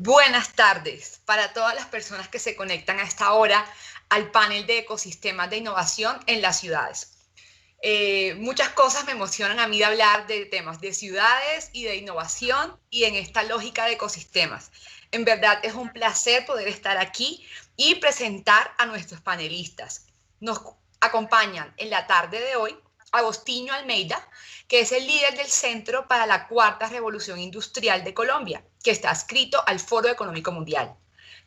Buenas tardes para todas las personas que se conectan a esta hora al panel de ecosistemas de innovación en las ciudades. Muchas cosas me emocionan a mí de hablar de temas de ciudades y de innovación y en esta lógica de ecosistemas. En verdad es un placer poder estar aquí y presentar a nuestros panelistas. Nos acompañan en la tarde de hoy Agostinho Almeida, que es el líder del Centro para la Cuarta Revolución Industrial de Colombia, que está adscrito al Foro Económico Mundial.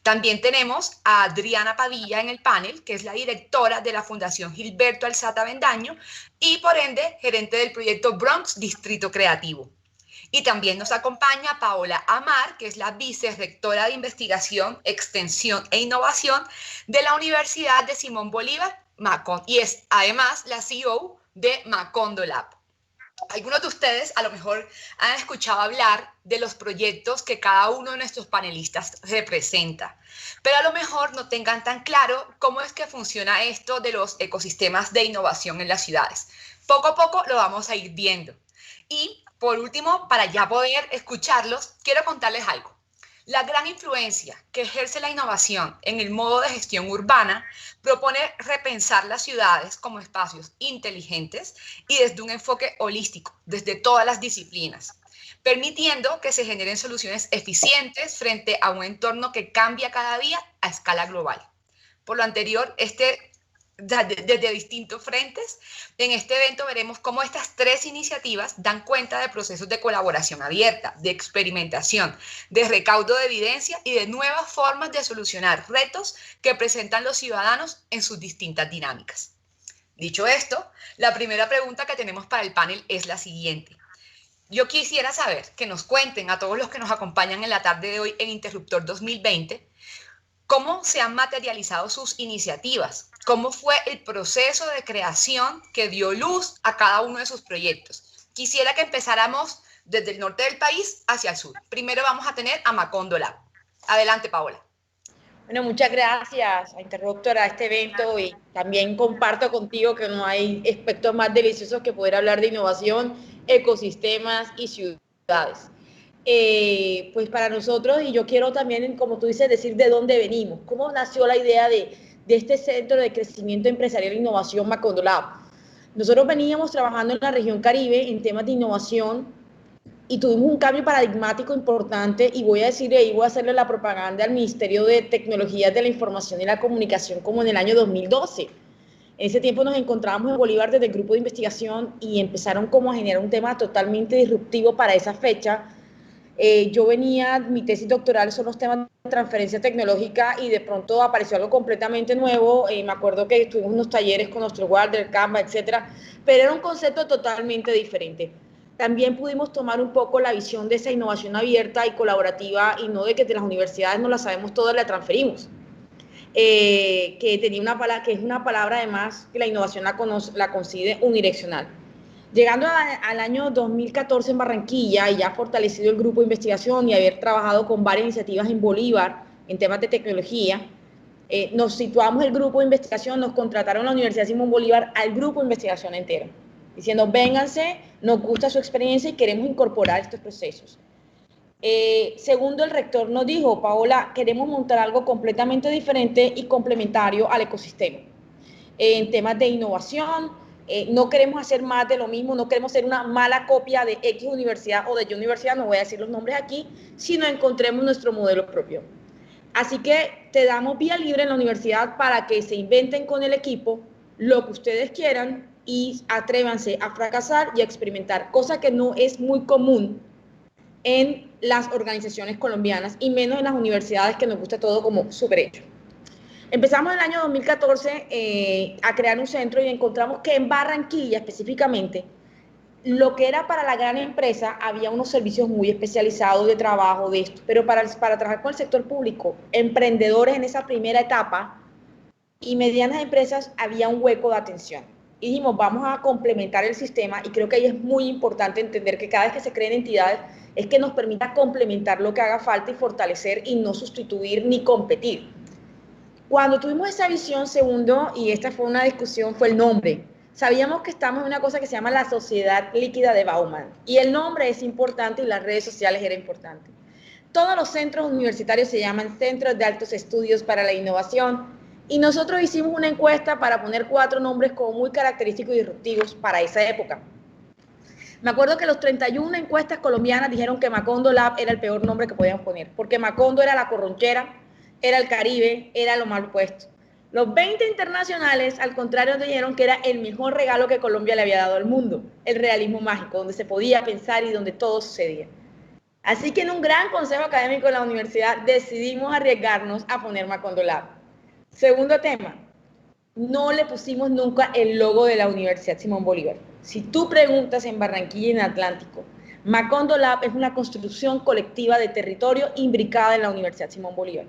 También tenemos a Adriana Padilla en el panel, que es la directora de la Fundación Gilberto Alzate Avendaño y, por ende, gerente del proyecto Bronx Distrito Creativo. Y también nos acompaña Paola Amar, que es la vicerrectora de Investigación, Extensión e Innovación de la Universidad de Simón Bolívar, y es además la CEO de Macondo Lab. Algunos de ustedes a lo mejor han escuchado hablar de los proyectos que cada uno de nuestros panelistas representa, pero a lo mejor no tengan tan claro cómo es que funciona esto de los ecosistemas de innovación en las ciudades. Poco a poco lo vamos a ir viendo. Y por último, para ya poder escucharlos, quiero contarles algo. La gran influencia que ejerce la innovación en el modo de gestión urbana propone repensar las ciudades como espacios inteligentes y desde un enfoque holístico, desde todas las disciplinas, permitiendo que se generen soluciones eficientes frente a un entorno que cambia cada día a escala global. Por lo anterior, desde distintos frentes. En este evento veremos cómo estas tres iniciativas dan cuenta de procesos de colaboración abierta, de experimentación, de recaudo de evidencia y de nuevas formas de solucionar retos que presentan los ciudadanos en sus distintas dinámicas. Dicho esto, la primera pregunta que tenemos para el panel es la siguiente. Yo quisiera saber que nos cuenten a todos los que nos acompañan en la tarde de hoy en Interruptor 2020, ¿cómo se han materializado sus iniciativas? ¿Cómo fue el proceso de creación que dio luz a cada uno de sus proyectos? Quisiera que empezáramos desde el norte del país hacia el sur. Primero vamos a tener a Macondo Lab. Adelante, Paola. Bueno, muchas gracias a Interruptor a este evento y también comparto contigo que no hay aspectos más deliciosos que poder hablar de innovación, ecosistemas y ciudades. Pues para nosotros, y yo quiero también, como tú dices, decir de dónde venimos, cómo nació la idea de este Centro de Crecimiento Empresarial e Innovación Macondo Lab. Nosotros veníamos trabajando en la región Caribe en temas de innovación y tuvimos un cambio paradigmático importante y voy a decirle, y voy a hacerle la propaganda al Ministerio de Tecnologías de la Información y la Comunicación como en el año 2012. En ese tiempo nos encontrábamos en Bolívar desde el grupo de investigación y empezaron como a generar un tema totalmente disruptivo para esa fecha. Yo venía, mi tesis doctoral son los temas de transferencia tecnológica y de pronto apareció algo completamente nuevo. Me acuerdo que tuvimos unos talleres con nuestro Walder, Canva, etcétera, pero era un concepto totalmente diferente. También pudimos tomar un poco la visión de esa innovación abierta y colaborativa y no de que de las universidades no la sabemos todas, la transferimos. Que tenía una palabra, que es una palabra además que la innovación la consigue unidireccional. Llegando al año 2014 en Barranquilla y ya fortalecido el grupo de investigación y haber trabajado con varias iniciativas en Bolívar en temas de tecnología, nos situamos el grupo de investigación, nos contrataron la Universidad Simón Bolívar al grupo de investigación entero, diciendo, vénganse, nos gusta su experiencia y queremos incorporar estos procesos. Segundo, el rector nos dijo, Paola, queremos montar algo completamente diferente y complementario al ecosistema. En temas de innovación, no queremos hacer más de lo mismo, no queremos ser una mala copia de X universidad o de Y universidad, no voy a decir los nombres aquí, sino encontremos nuestro modelo propio. Así que te damos vía libre en la universidad para que se inventen con el equipo lo que ustedes quieran y atrévanse a fracasar y a experimentar, cosa que no es muy común en las organizaciones colombianas y menos en las universidades que nos gusta todo como súper hecho. Empezamos en el año 2014 a crear un centro y encontramos que en Barranquilla específicamente, lo que era para la gran empresa, había unos servicios muy especializados de trabajo de esto, pero para trabajar con el sector público, emprendedores en esa primera etapa y medianas empresas, había un hueco de atención. Y dijimos, vamos a complementar el sistema y creo que ahí es muy importante entender que cada vez que se creen entidades es que nos permita complementar lo que haga falta y fortalecer y no sustituir ni competir. Cuando tuvimos esa visión, segundo, y esta fue una discusión, fue el nombre. Sabíamos que estamos en una cosa que se llama la sociedad líquida de Bauman, y el nombre es importante y las redes sociales era importante. Todos los centros universitarios se llaman Centros de Altos Estudios para la Innovación y nosotros hicimos una encuesta para poner 4 nombres como muy característicos y disruptivos para esa época. Me acuerdo que los 31 encuestas colombianas dijeron que Macondo Lab era el peor nombre que podíamos poner, porque Macondo era la corronchera, era el Caribe, era lo mal puesto. Los 20 internacionales, al contrario, dijeron que era el mejor regalo que Colombia le había dado al mundo, el realismo mágico, donde se podía pensar y donde todo sucedía. Así que en un gran consejo académico de la universidad decidimos arriesgarnos a poner Macondo Lab. Segundo tema, no le pusimos nunca el logo de la Universidad Simón Bolívar. Si tú preguntas en Barranquilla y en Atlántico, Macondo Lab es una construcción colectiva de territorio imbricada en la Universidad Simón Bolívar.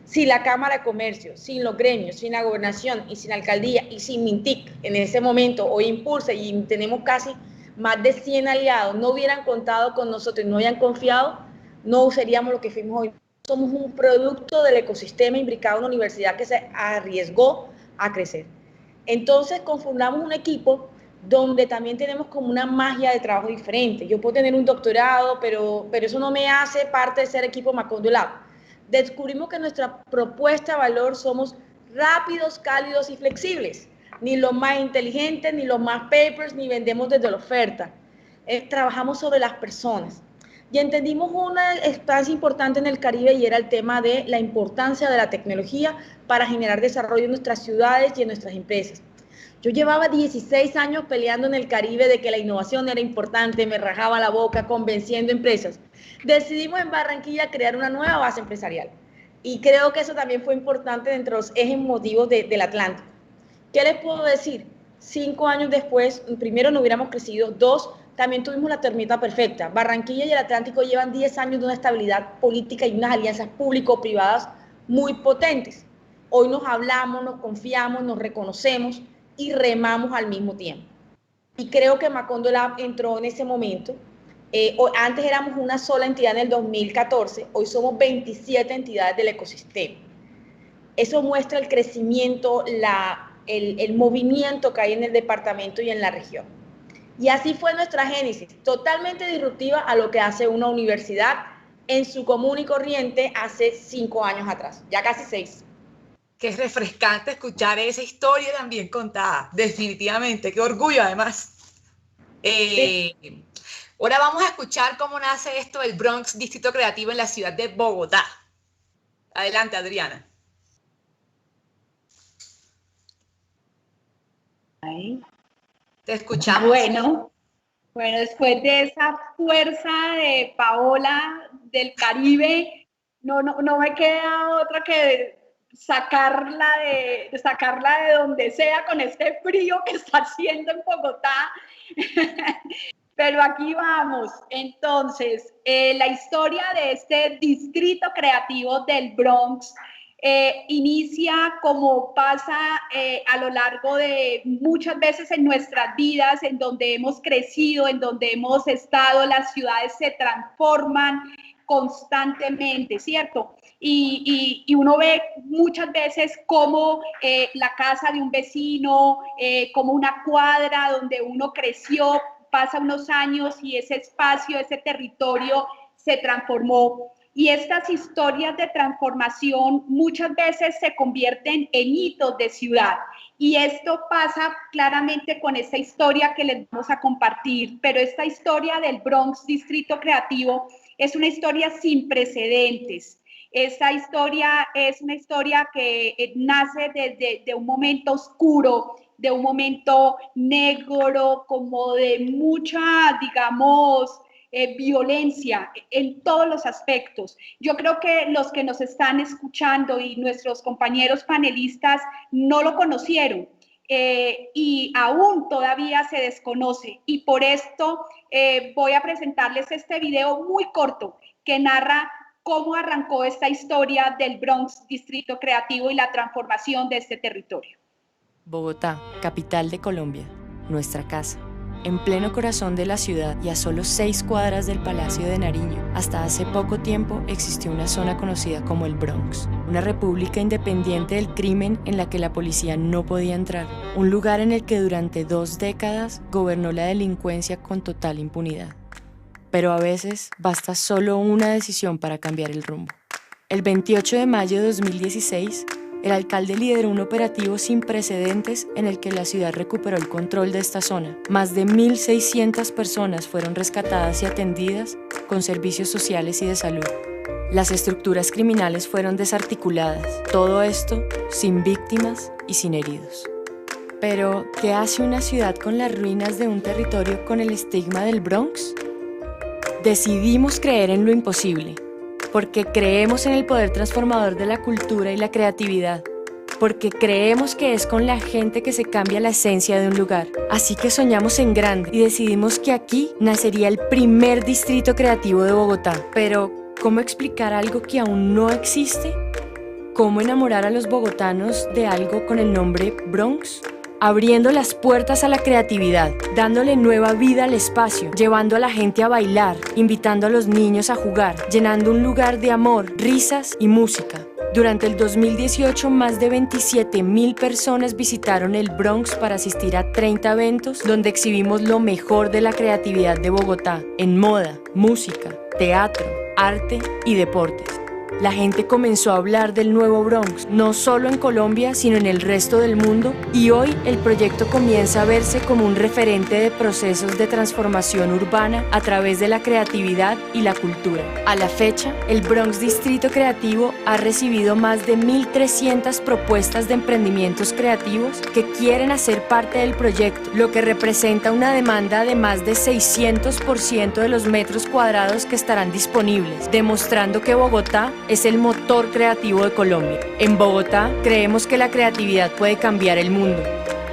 Sin la Cámara de Comercio, sin los gremios, sin la gobernación y sin la alcaldía y sin Mintic, en ese momento hoy Impulsa y tenemos casi más de 100 aliados, no hubieran contado con nosotros, no hayan confiado, no seríamos lo que fuimos hoy. Somos un producto del ecosistema imbricado en una universidad que se arriesgó a crecer. Entonces conformamos un equipo donde también tenemos como una magia de trabajo diferente. Yo puedo tener un doctorado, pero eso no me hace parte de ser equipo Macondo Lab. Descubrimos que nuestra propuesta de valor somos rápidos, cálidos y flexibles. Ni los más inteligentes, ni los más papers, ni vendemos desde la oferta. Trabajamos sobre las personas. Y entendimos una estancia importante en el Caribe y era el tema de la importancia de la tecnología para generar desarrollo en nuestras ciudades y en nuestras empresas. Yo llevaba 16 años peleando en el Caribe de que la innovación era importante, me rajaba la boca convenciendo empresas. Decidimos en Barranquilla crear una nueva base empresarial y creo que eso también fue importante dentro de los ejes motivos del Atlántico. ¿Qué les puedo decir? 5 años después, primero no hubiéramos crecido, 2, también tuvimos la tormenta perfecta. Barranquilla y el Atlántico llevan 10 años de una estabilidad política y unas alianzas público-privadas muy potentes. Hoy nos hablamos, nos confiamos, nos reconocemos y remamos al mismo tiempo. Y creo que Macondo Lab entró en ese momento. Antes éramos una sola entidad en el 2014, hoy somos 27 entidades del ecosistema. Eso muestra el crecimiento, el movimiento que hay en el departamento y en la región. Y así fue nuestra génesis, totalmente disruptiva a lo que hace una universidad en su común y corriente hace 5 años atrás, ya casi 6. Qué refrescante escuchar esa historia también contada, definitivamente, qué orgullo además. Sí. Ahora vamos a escuchar cómo nace esto del Bronx Distrito Creativo en la ciudad de Bogotá. Adelante, Adriana. Ahí. Te escuchamos. Bueno, después de esa fuerza de Paola del Caribe, no me queda otra que sacarla de donde sea con este frío que está haciendo en Bogotá. Pero aquí vamos. Entonces, la historia de este distrito creativo del Bronx inicia como pasa a lo largo de muchas veces en nuestras vidas, en donde hemos crecido, en donde hemos estado, las ciudades se transforman constantemente, ¿cierto? Y uno ve muchas veces cómo la casa de un vecino, como una cuadra donde uno creció, pasa unos años y ese espacio, ese territorio se transformó. Y estas historias de transformación muchas veces se convierten en hitos de ciudad. Y esto pasa claramente con esta historia que les vamos a compartir. Pero esta historia del Bronx Distrito Creativo es una historia sin precedentes. Esta historia es una historia que nace desde un momento oscuro, de un momento negro, como de mucha, digamos, violencia en todos los aspectos. Yo creo que los que nos están escuchando y nuestros compañeros panelistas no lo conocieron y aún todavía se desconoce. Y por esto voy a presentarles este video muy corto que narra cómo arrancó esta historia del Bronx Distrito Creativo y la transformación de este territorio. Bogotá, capital de Colombia, nuestra casa. En pleno corazón de la ciudad y a solo 6 cuadras del Palacio de Nariño, hasta hace poco tiempo existió una zona conocida como el Bronx, una república independiente del crimen en la que la policía no podía entrar, un lugar en el que durante 2 décadas gobernó la delincuencia con total impunidad. pero a veces basta solo una decisión para cambiar el rumbo. El 28 de mayo de 2016, el alcalde lideró un operativo sin precedentes en el que la ciudad recuperó el control de esta zona. Más de 1.600 personas fueron rescatadas y atendidas con servicios sociales y de salud. Las estructuras criminales fueron desarticuladas, todo esto sin víctimas y sin heridos. Pero, ¿qué hace una ciudad con las ruinas de un territorio con el estigma del Bronx? Decidimos creer en lo imposible, porque creemos en el poder transformador de la cultura y la creatividad, porque creemos que es con la gente que se cambia la esencia de un lugar. Así que soñamos en grande y decidimos que aquí nacería el primer distrito creativo de Bogotá. Pero, ¿cómo explicar algo que aún no existe? ¿Cómo enamorar a los bogotanos de algo con el nombre Bronx? Abriendo las puertas a la creatividad, dándole nueva vida al espacio, llevando a la gente a bailar, invitando a los niños a jugar, llenando un lugar de amor, risas y música. Durante el 2018, más de 27.000 personas visitaron el Bronx para asistir a 30 eventos donde exhibimos lo mejor de la creatividad de Bogotá, en moda, música, teatro, arte y deportes. La gente comenzó a hablar del nuevo Bronx, no solo en Colombia, sino en el resto del mundo, y hoy el proyecto comienza a verse como un referente de procesos de transformación urbana a través de la creatividad y la cultura. A la fecha, el Bronx Distrito Creativo ha recibido más de 1.300 propuestas de emprendimientos creativos que quieren hacer parte del proyecto, lo que representa una demanda de más de 600% de los metros cuadrados que estarán disponibles, demostrando que Bogotá es el motor creativo de Colombia. En Bogotá creemos que la creatividad puede cambiar el mundo,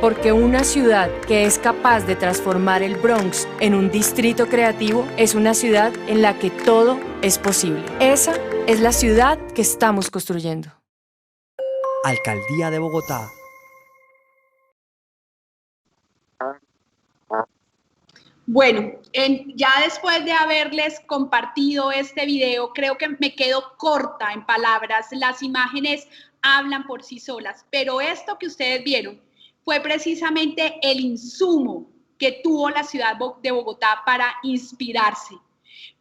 porque una ciudad que es capaz de transformar el Bronx en un distrito creativo es una ciudad en la que todo es posible. Esa es la ciudad que estamos construyendo. Alcaldía de Bogotá. Bueno, ya después de haberles compartido este video, creo que me quedo corta en palabras. Las imágenes hablan por sí solas, pero esto que ustedes vieron fue precisamente el insumo que tuvo la ciudad de Bogotá para inspirarse,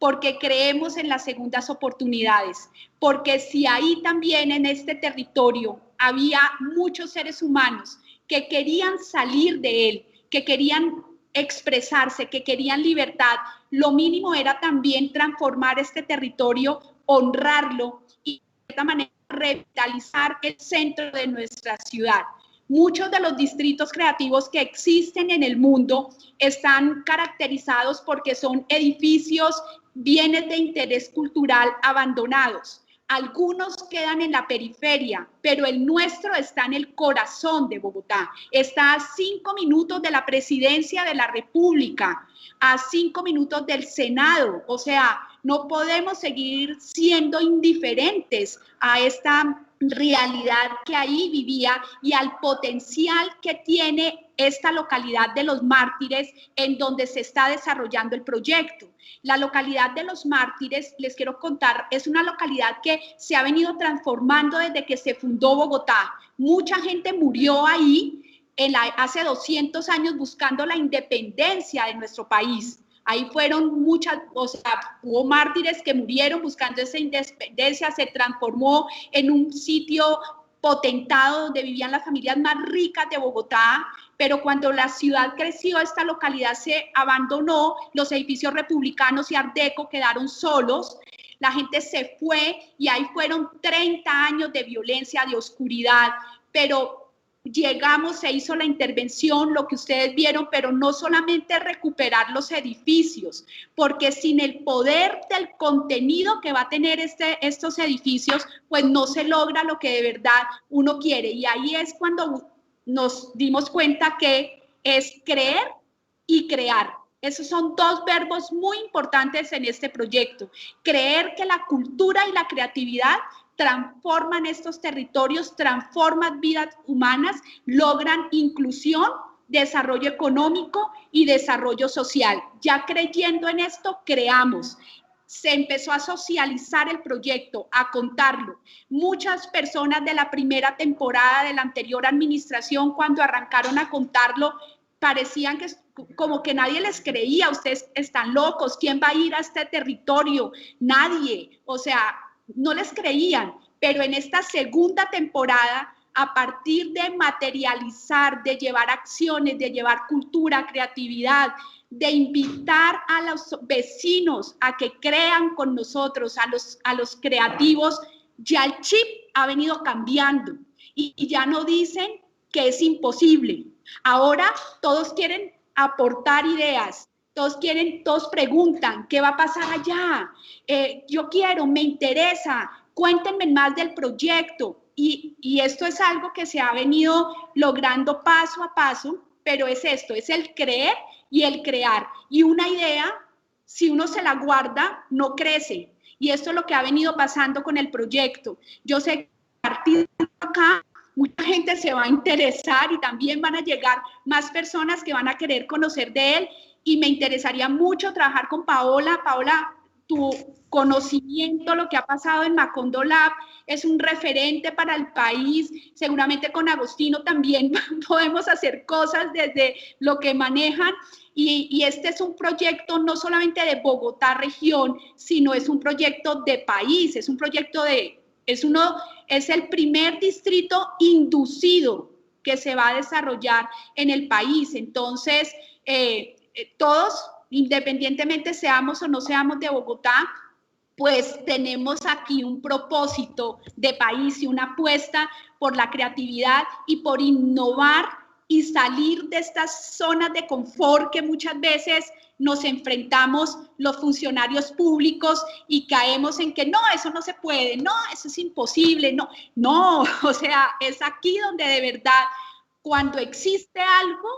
porque creemos en las segundas oportunidades, porque si ahí también en este territorio había muchos seres humanos que querían salir de él, que querían expresarse, que querían libertad, lo mínimo era también transformar este territorio, honrarlo y de cierta manera revitalizar el centro de nuestra ciudad. Muchos de los distritos creativos que existen en el mundo están caracterizados porque son edificios, bienes de interés cultural abandonados. Algunos quedan en la periferia, pero el nuestro está en el corazón de Bogotá. Está a 5 minutos de la presidencia de la República, a 5 minutos del Senado. O sea, no podemos seguir siendo indiferentes a esta realidad que ahí vivía y al potencial que tiene esta localidad de Los Mártires en donde se está desarrollando el proyecto. La localidad de Los Mártires, les quiero contar, es una localidad que se ha venido transformando desde que se fundó Bogotá. Mucha gente murió ahí hace 200 años buscando la independencia de nuestro país. Ahí fueron muchas, o sea, hubo mártires que murieron buscando esa independencia, se transformó en un sitio potentado donde vivían las familias más ricas de Bogotá, pero cuando la ciudad creció, esta localidad se abandonó, los edificios republicanos y Art Deco quedaron solos, la gente se fue y ahí fueron 30 años de violencia, de oscuridad, pero llegamos, se hizo la intervención, lo que ustedes vieron, pero no solamente recuperar los edificios, porque sin el poder del contenido que va a tener estos edificios, pues no se logra lo que de verdad uno quiere. Y ahí es cuando nos dimos cuenta que es creer y crear. Esos son dos verbos muy importantes en este proyecto. Creer que la cultura y la creatividad transforman estos territorios, transforman vidas humanas, logran inclusión, desarrollo económico y desarrollo social. Ya creyendo en esto, creamos. Se empezó a socializar el proyecto, a contarlo. Muchas personas de la primera temporada de la anterior administración, cuando arrancaron a contarlo, parecían que como que nadie les creía, ustedes están locos, ¿quién va a ir a este territorio? Nadie, o sea, no les creían, pero en esta segunda temporada, a partir de materializar, de llevar acciones, de llevar cultura, creatividad, de invitar a los vecinos a que crean con nosotros, a los creativos, ya el chip ha venido cambiando y ya no dicen que es imposible. Ahora todos quieren aportar ideas, todos preguntan, ¿qué va a pasar allá? Yo quiero, me interesa, cuéntenme más del proyecto. Y esto es algo que se ha venido logrando paso a paso, pero es esto, es el creer y el crear. Y una idea, si uno se la guarda, no crece. Y esto es lo que ha venido pasando con el proyecto. Yo sé que a partir de acá, mucha gente se va a interesar y también van a llegar más personas que van a querer conocer de él. Y me interesaría mucho trabajar con Paola. Paola, tu conocimiento, lo que ha pasado en Macondo Lab, es un referente para el país. Seguramente con Agostino también podemos hacer cosas desde lo que manejan. Y este es un proyecto no solamente de Bogotá región, sino es un proyecto de país, es un proyecto es el primer distrito inducido que se va a desarrollar en el país. Entonces, todos, independientemente seamos o no seamos de Bogotá, pues tenemos aquí un propósito de país y una apuesta por la creatividad y por innovar y salir de estas zonas de confort que muchas veces nos enfrentamos los funcionarios públicos y caemos en que no, eso no se puede, no, eso es imposible, no, o sea, es aquí donde de verdad, cuando existe algo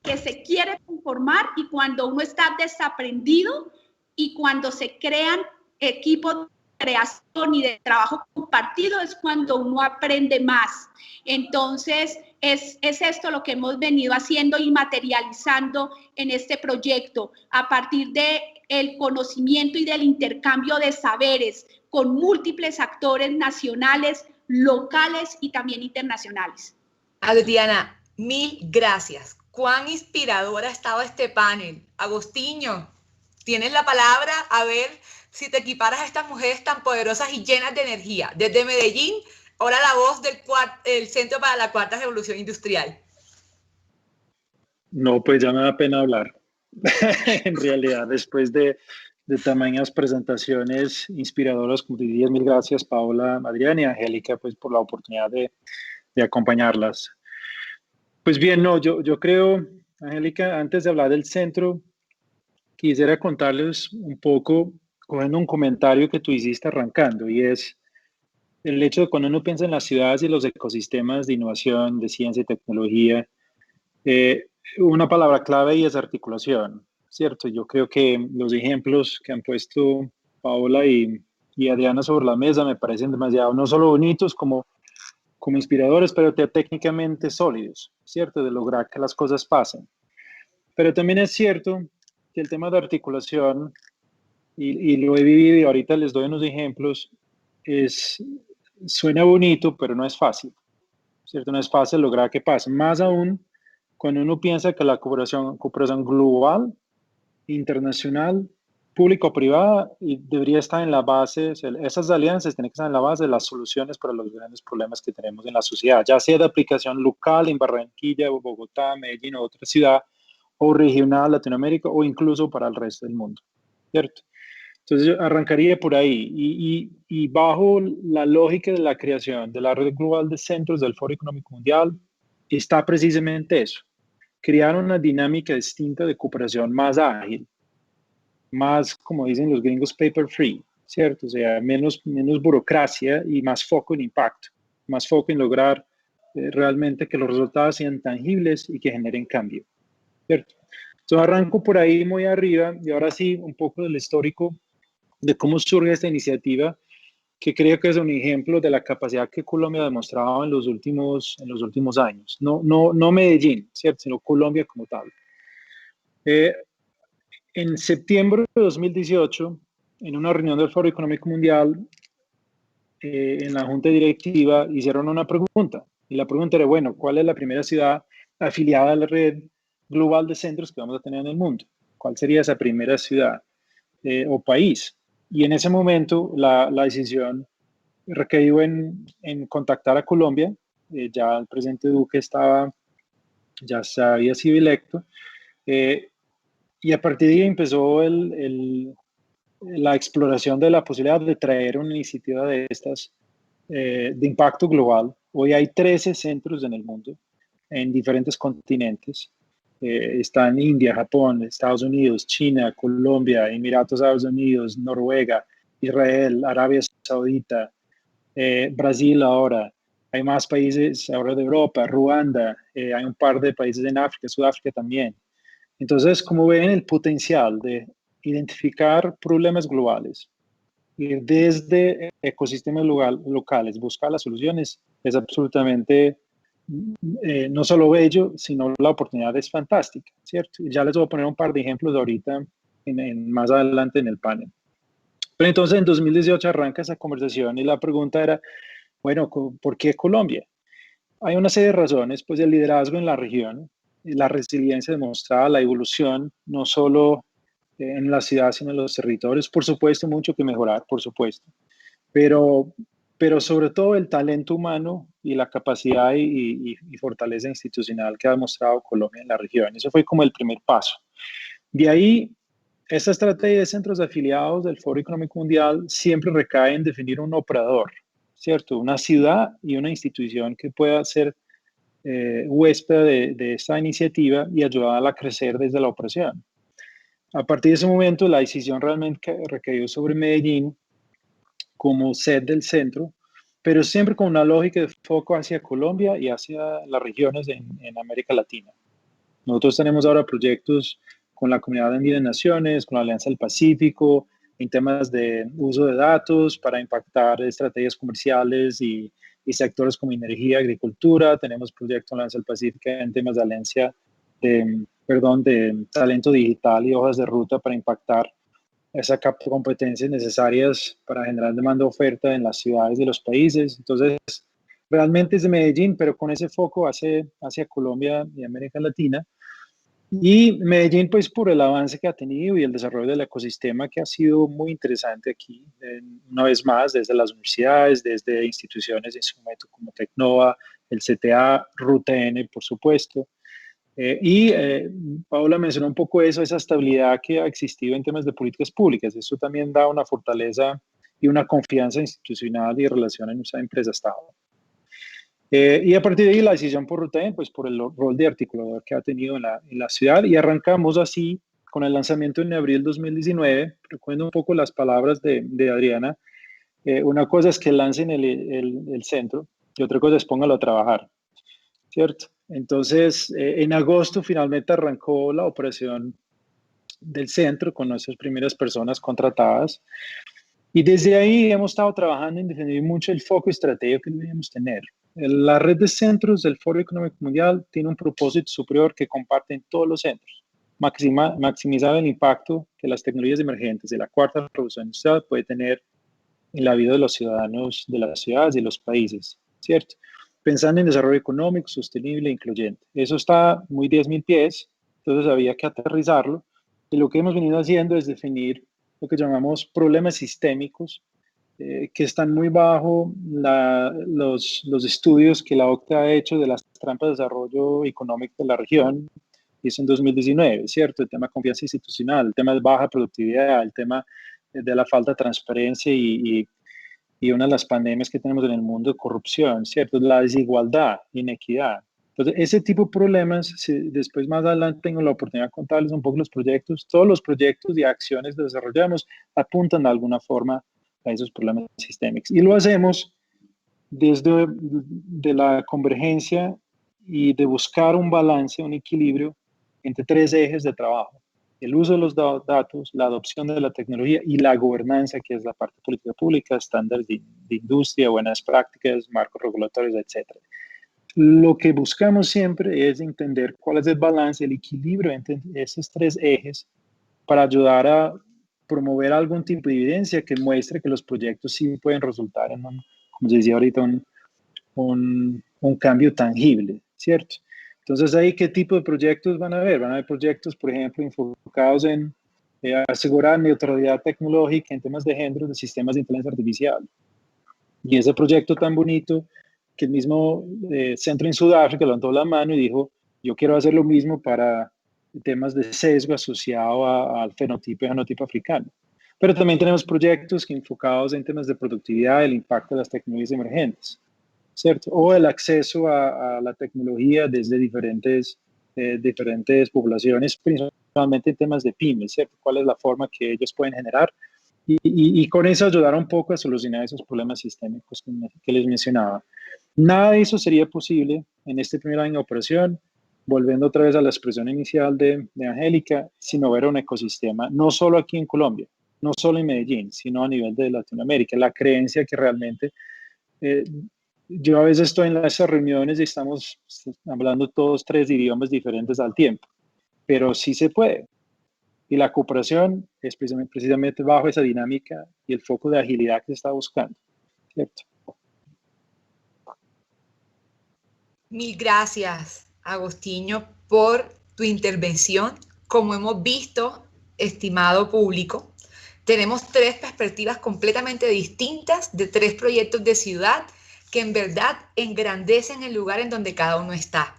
que se quiere conformar y cuando uno está desaprendido y cuando se crean equipos de creación y de trabajo compartido es cuando uno aprende más. Entonces, es esto lo que hemos venido haciendo y materializando en este proyecto a partir del conocimiento y del intercambio de saberes con múltiples actores nacionales, locales y también internacionales. Adriana, mil gracias. Cuán inspirador ha estado este panel. Agostinho, tienes la palabra, a ver si te equiparas a estas mujeres tan poderosas y llenas de energía. Desde Medellín, ahora la voz del Centro para la Cuarta Revolución Industrial. No, pues ya me da pena hablar. En realidad, después de tamañas presentaciones inspiradoras, como te diría, mil gracias, Paola, Adriana y Angélica, pues por la oportunidad de acompañarlas. Pues bien, no, yo creo, Angélica, antes de hablar del centro, quisiera contarles un poco, cogiendo un comentario que tú hiciste arrancando, y es el hecho de cuando uno piensa en las ciudades y los ecosistemas de innovación, de ciencia y tecnología, una palabra clave ahí es articulación, ¿cierto? Yo creo que los ejemplos que han puesto Paola y Adriana sobre la mesa me parecen demasiado, no solo bonitos como inspiradores, pero técnicamente sólidos, ¿cierto? De lograr que las cosas pasen. Pero también es cierto que el tema de articulación, y lo he vivido y ahorita les doy unos ejemplos, suena bonito, pero no es fácil, ¿cierto? No es fácil lograr que pase. Más aún cuando uno piensa que la cooperación global, internacional, público-privada, y debería estar en la base, o sea, esas alianzas tienen que estar en la base de las soluciones para los grandes problemas que tenemos en la sociedad, ya sea de aplicación local en Barranquilla, Bogotá, Medellín o otra ciudad, o regional, Latinoamérica, o incluso para el resto del mundo, ¿cierto? Entonces yo arrancaría por ahí y bajo la lógica de la creación de la red global de centros del Foro Económico Mundial está precisamente eso, crear una dinámica distinta de cooperación más ágil, más, como dicen los gringos, paper free, ¿cierto? O sea, menos burocracia y más foco en impacto, más foco en lograr realmente que los resultados sean tangibles y que generen cambio, ¿cierto? Entonces arranco por ahí muy arriba y ahora sí un poco del histórico de cómo surge esta iniciativa, que creo que es un ejemplo de la capacidad que Colombia ha demostrado en los últimos años. No Medellín, ¿cierto? Sino Colombia como tal. En septiembre de 2018, en una reunión del Foro Económico Mundial, en la junta directiva hicieron una pregunta. Y la pregunta era, bueno, ¿cuál es la primera ciudad afiliada a la red global de centros que vamos a tener en el mundo. ¿Cuál sería esa primera ciudad o país? Y en ese momento la decisión recayó en contactar a Colombia. Ya el presidente Duque ya se había sido electo. Y a partir de ahí empezó la exploración de la posibilidad de traer una iniciativa de estas de impacto global. Hoy hay 13 centros en el mundo, en diferentes continentes. Están India, Japón, Estados Unidos, China, Colombia, Emiratos Árabes Unidos, Noruega, Israel, Arabia Saudita, Brasil ahora. Hay más países ahora de Europa, Ruanda, hay un par de países en África, Sudáfrica también. Entonces, como ven, el potencial de identificar problemas globales y desde ecosistemas locales buscar las soluciones es absolutamente no solo bello, sino la oportunidad es fantástica, ¿cierto? Y ya les voy a poner un par de ejemplos ahorita, más adelante en el panel. Pero entonces en 2018 arranca esa conversación y la pregunta era, bueno, ¿por qué Colombia? Hay una serie de razones, pues el liderazgo en la región, la resiliencia demostrada, la evolución, no solo en la ciudad, sino en los territorios. Por supuesto, mucho que mejorar, por supuesto. Pero sobre todo el talento humano y la capacidad y fortaleza institucional que ha demostrado Colombia en la región. Eso fue como el primer paso. De ahí, esta estrategia de centros afiliados del Foro Económico Mundial siempre recae en definir un operador, ¿cierto? Una ciudad y una institución que pueda ser huésped de esta iniciativa y ayudarla a crecer desde la operación. A partir de ese momento, la decisión realmente recayó sobre Medellín como sede del centro, pero siempre con una lógica de foco hacia Colombia y hacia las regiones en América Latina. Nosotros tenemos ahora proyectos con la Comunidad Andina de Naciones, con la Alianza del Pacífico, en temas de uso de datos para impactar estrategias comerciales y sectores como energía, agricultura. Tenemos proyectos con la Alianza del Pacífico en temas de alianza de talento digital y hojas de ruta para impactar esas competencias necesarias para generar demanda de oferta en las ciudades de los países. Entonces, realmente es de Medellín, pero con ese foco hacia Colombia y América Latina. Y Medellín, pues por el avance que ha tenido y el desarrollo del ecosistema que ha sido muy interesante aquí, una vez más, desde las universidades, desde instituciones en su momento como Tecnova, el CTA, Ruta N, por supuesto. Paola mencionó un poco eso, esa estabilidad que ha existido en temas de políticas públicas. Eso también da una fortaleza y una confianza institucional y relación en esa empresa-estado. Y a partir de ahí la decisión por Ruta N, pues por el rol de articulador que ha tenido en la ciudad, y arrancamos así con el lanzamiento en abril 2019. Recuerdo un poco las palabras de Adriana. Una cosa es que lancen el centro y otra cosa es póngalo a trabajar, ¿cierto? Entonces, en agosto finalmente arrancó la operación del centro con nuestras primeras personas contratadas. Y desde ahí hemos estado trabajando en definir mucho el foco estratégico que debemos tener. La red de centros del Foro Económico Mundial tiene un propósito superior que comparten todos los centros. Maximizar el impacto que las tecnologías emergentes de la cuarta revolución industrial puede tener en la vida de los ciudadanos de las ciudades y los países, ¿cierto? Pensando en desarrollo económico, sostenible e incluyente. Eso está muy 10.000 pies, entonces había que aterrizarlo. Y lo que hemos venido haciendo es definir lo que llamamos problemas sistémicos, que están muy bajo los estudios que la OCDE ha hecho de las trampas de desarrollo económico de la región, y es en 2019, ¿cierto? El tema de confianza institucional, el tema de baja productividad, el tema de la falta de transparencia y una de las pandemias que tenemos en el mundo de corrupción, ¿cierto? La desigualdad, inequidad. Entonces, ese tipo de problemas, después más adelante tengo la oportunidad de contarles un poco los proyectos. Todos los proyectos y acciones que desarrollamos apuntan de alguna forma a esos problemas sistémicos. Y lo hacemos desde de la convergencia y de buscar un balance, un equilibrio entre 3 ejes de trabajo. El uso de los datos, la adopción de la tecnología y la gobernanza, que es la parte política pública, estándares de industria, buenas prácticas, marcos regulatorios, etc. Lo que buscamos siempre es entender cuál es el balance, el equilibrio entre esos 3 ejes para ayudar a promover algún tipo de evidencia que muestre que los proyectos sí pueden resultar en como se decía ahorita, un cambio tangible, ¿cierto? Entonces, ahí, ¿qué tipo de proyectos van a haber? Van a haber proyectos, por ejemplo, enfocados en asegurar neutralidad tecnológica en temas de género de sistemas de inteligencia artificial. Y ese proyecto tan bonito que el mismo centro en Sudáfrica levantó la mano y dijo, yo quiero hacer lo mismo para temas de sesgo asociado al fenotipo y genotipo africano. Pero también tenemos proyectos que enfocados en temas de productividad, el impacto de las tecnologías emergentes, ¿cierto? O el acceso a la tecnología desde diferentes poblaciones, principalmente en temas de pymes, ¿cierto? ¿Cuál es la forma que ellos pueden generar? Y con eso ayudar un poco a solucionar esos problemas sistémicos que les mencionaba. Nada de eso sería posible en este primer año de operación, volviendo otra vez a la expresión inicial de Angélica, si no hubiera un ecosistema, no solo aquí en Colombia, no solo en Medellín, sino a nivel de Latinoamérica. La creencia que realmente, yo a veces estoy en esas reuniones y estamos hablando todos 3 idiomas diferentes al tiempo, pero sí se puede. Y la cooperación es precisamente bajo esa dinámica y el foco de agilidad que se está buscando, ¿cierto? Mil gracias, Agostinho, por tu intervención. Como hemos visto, estimado público, tenemos 3 perspectivas completamente distintas de 3 proyectos de ciudad que en verdad engrandecen el lugar en donde cada uno está,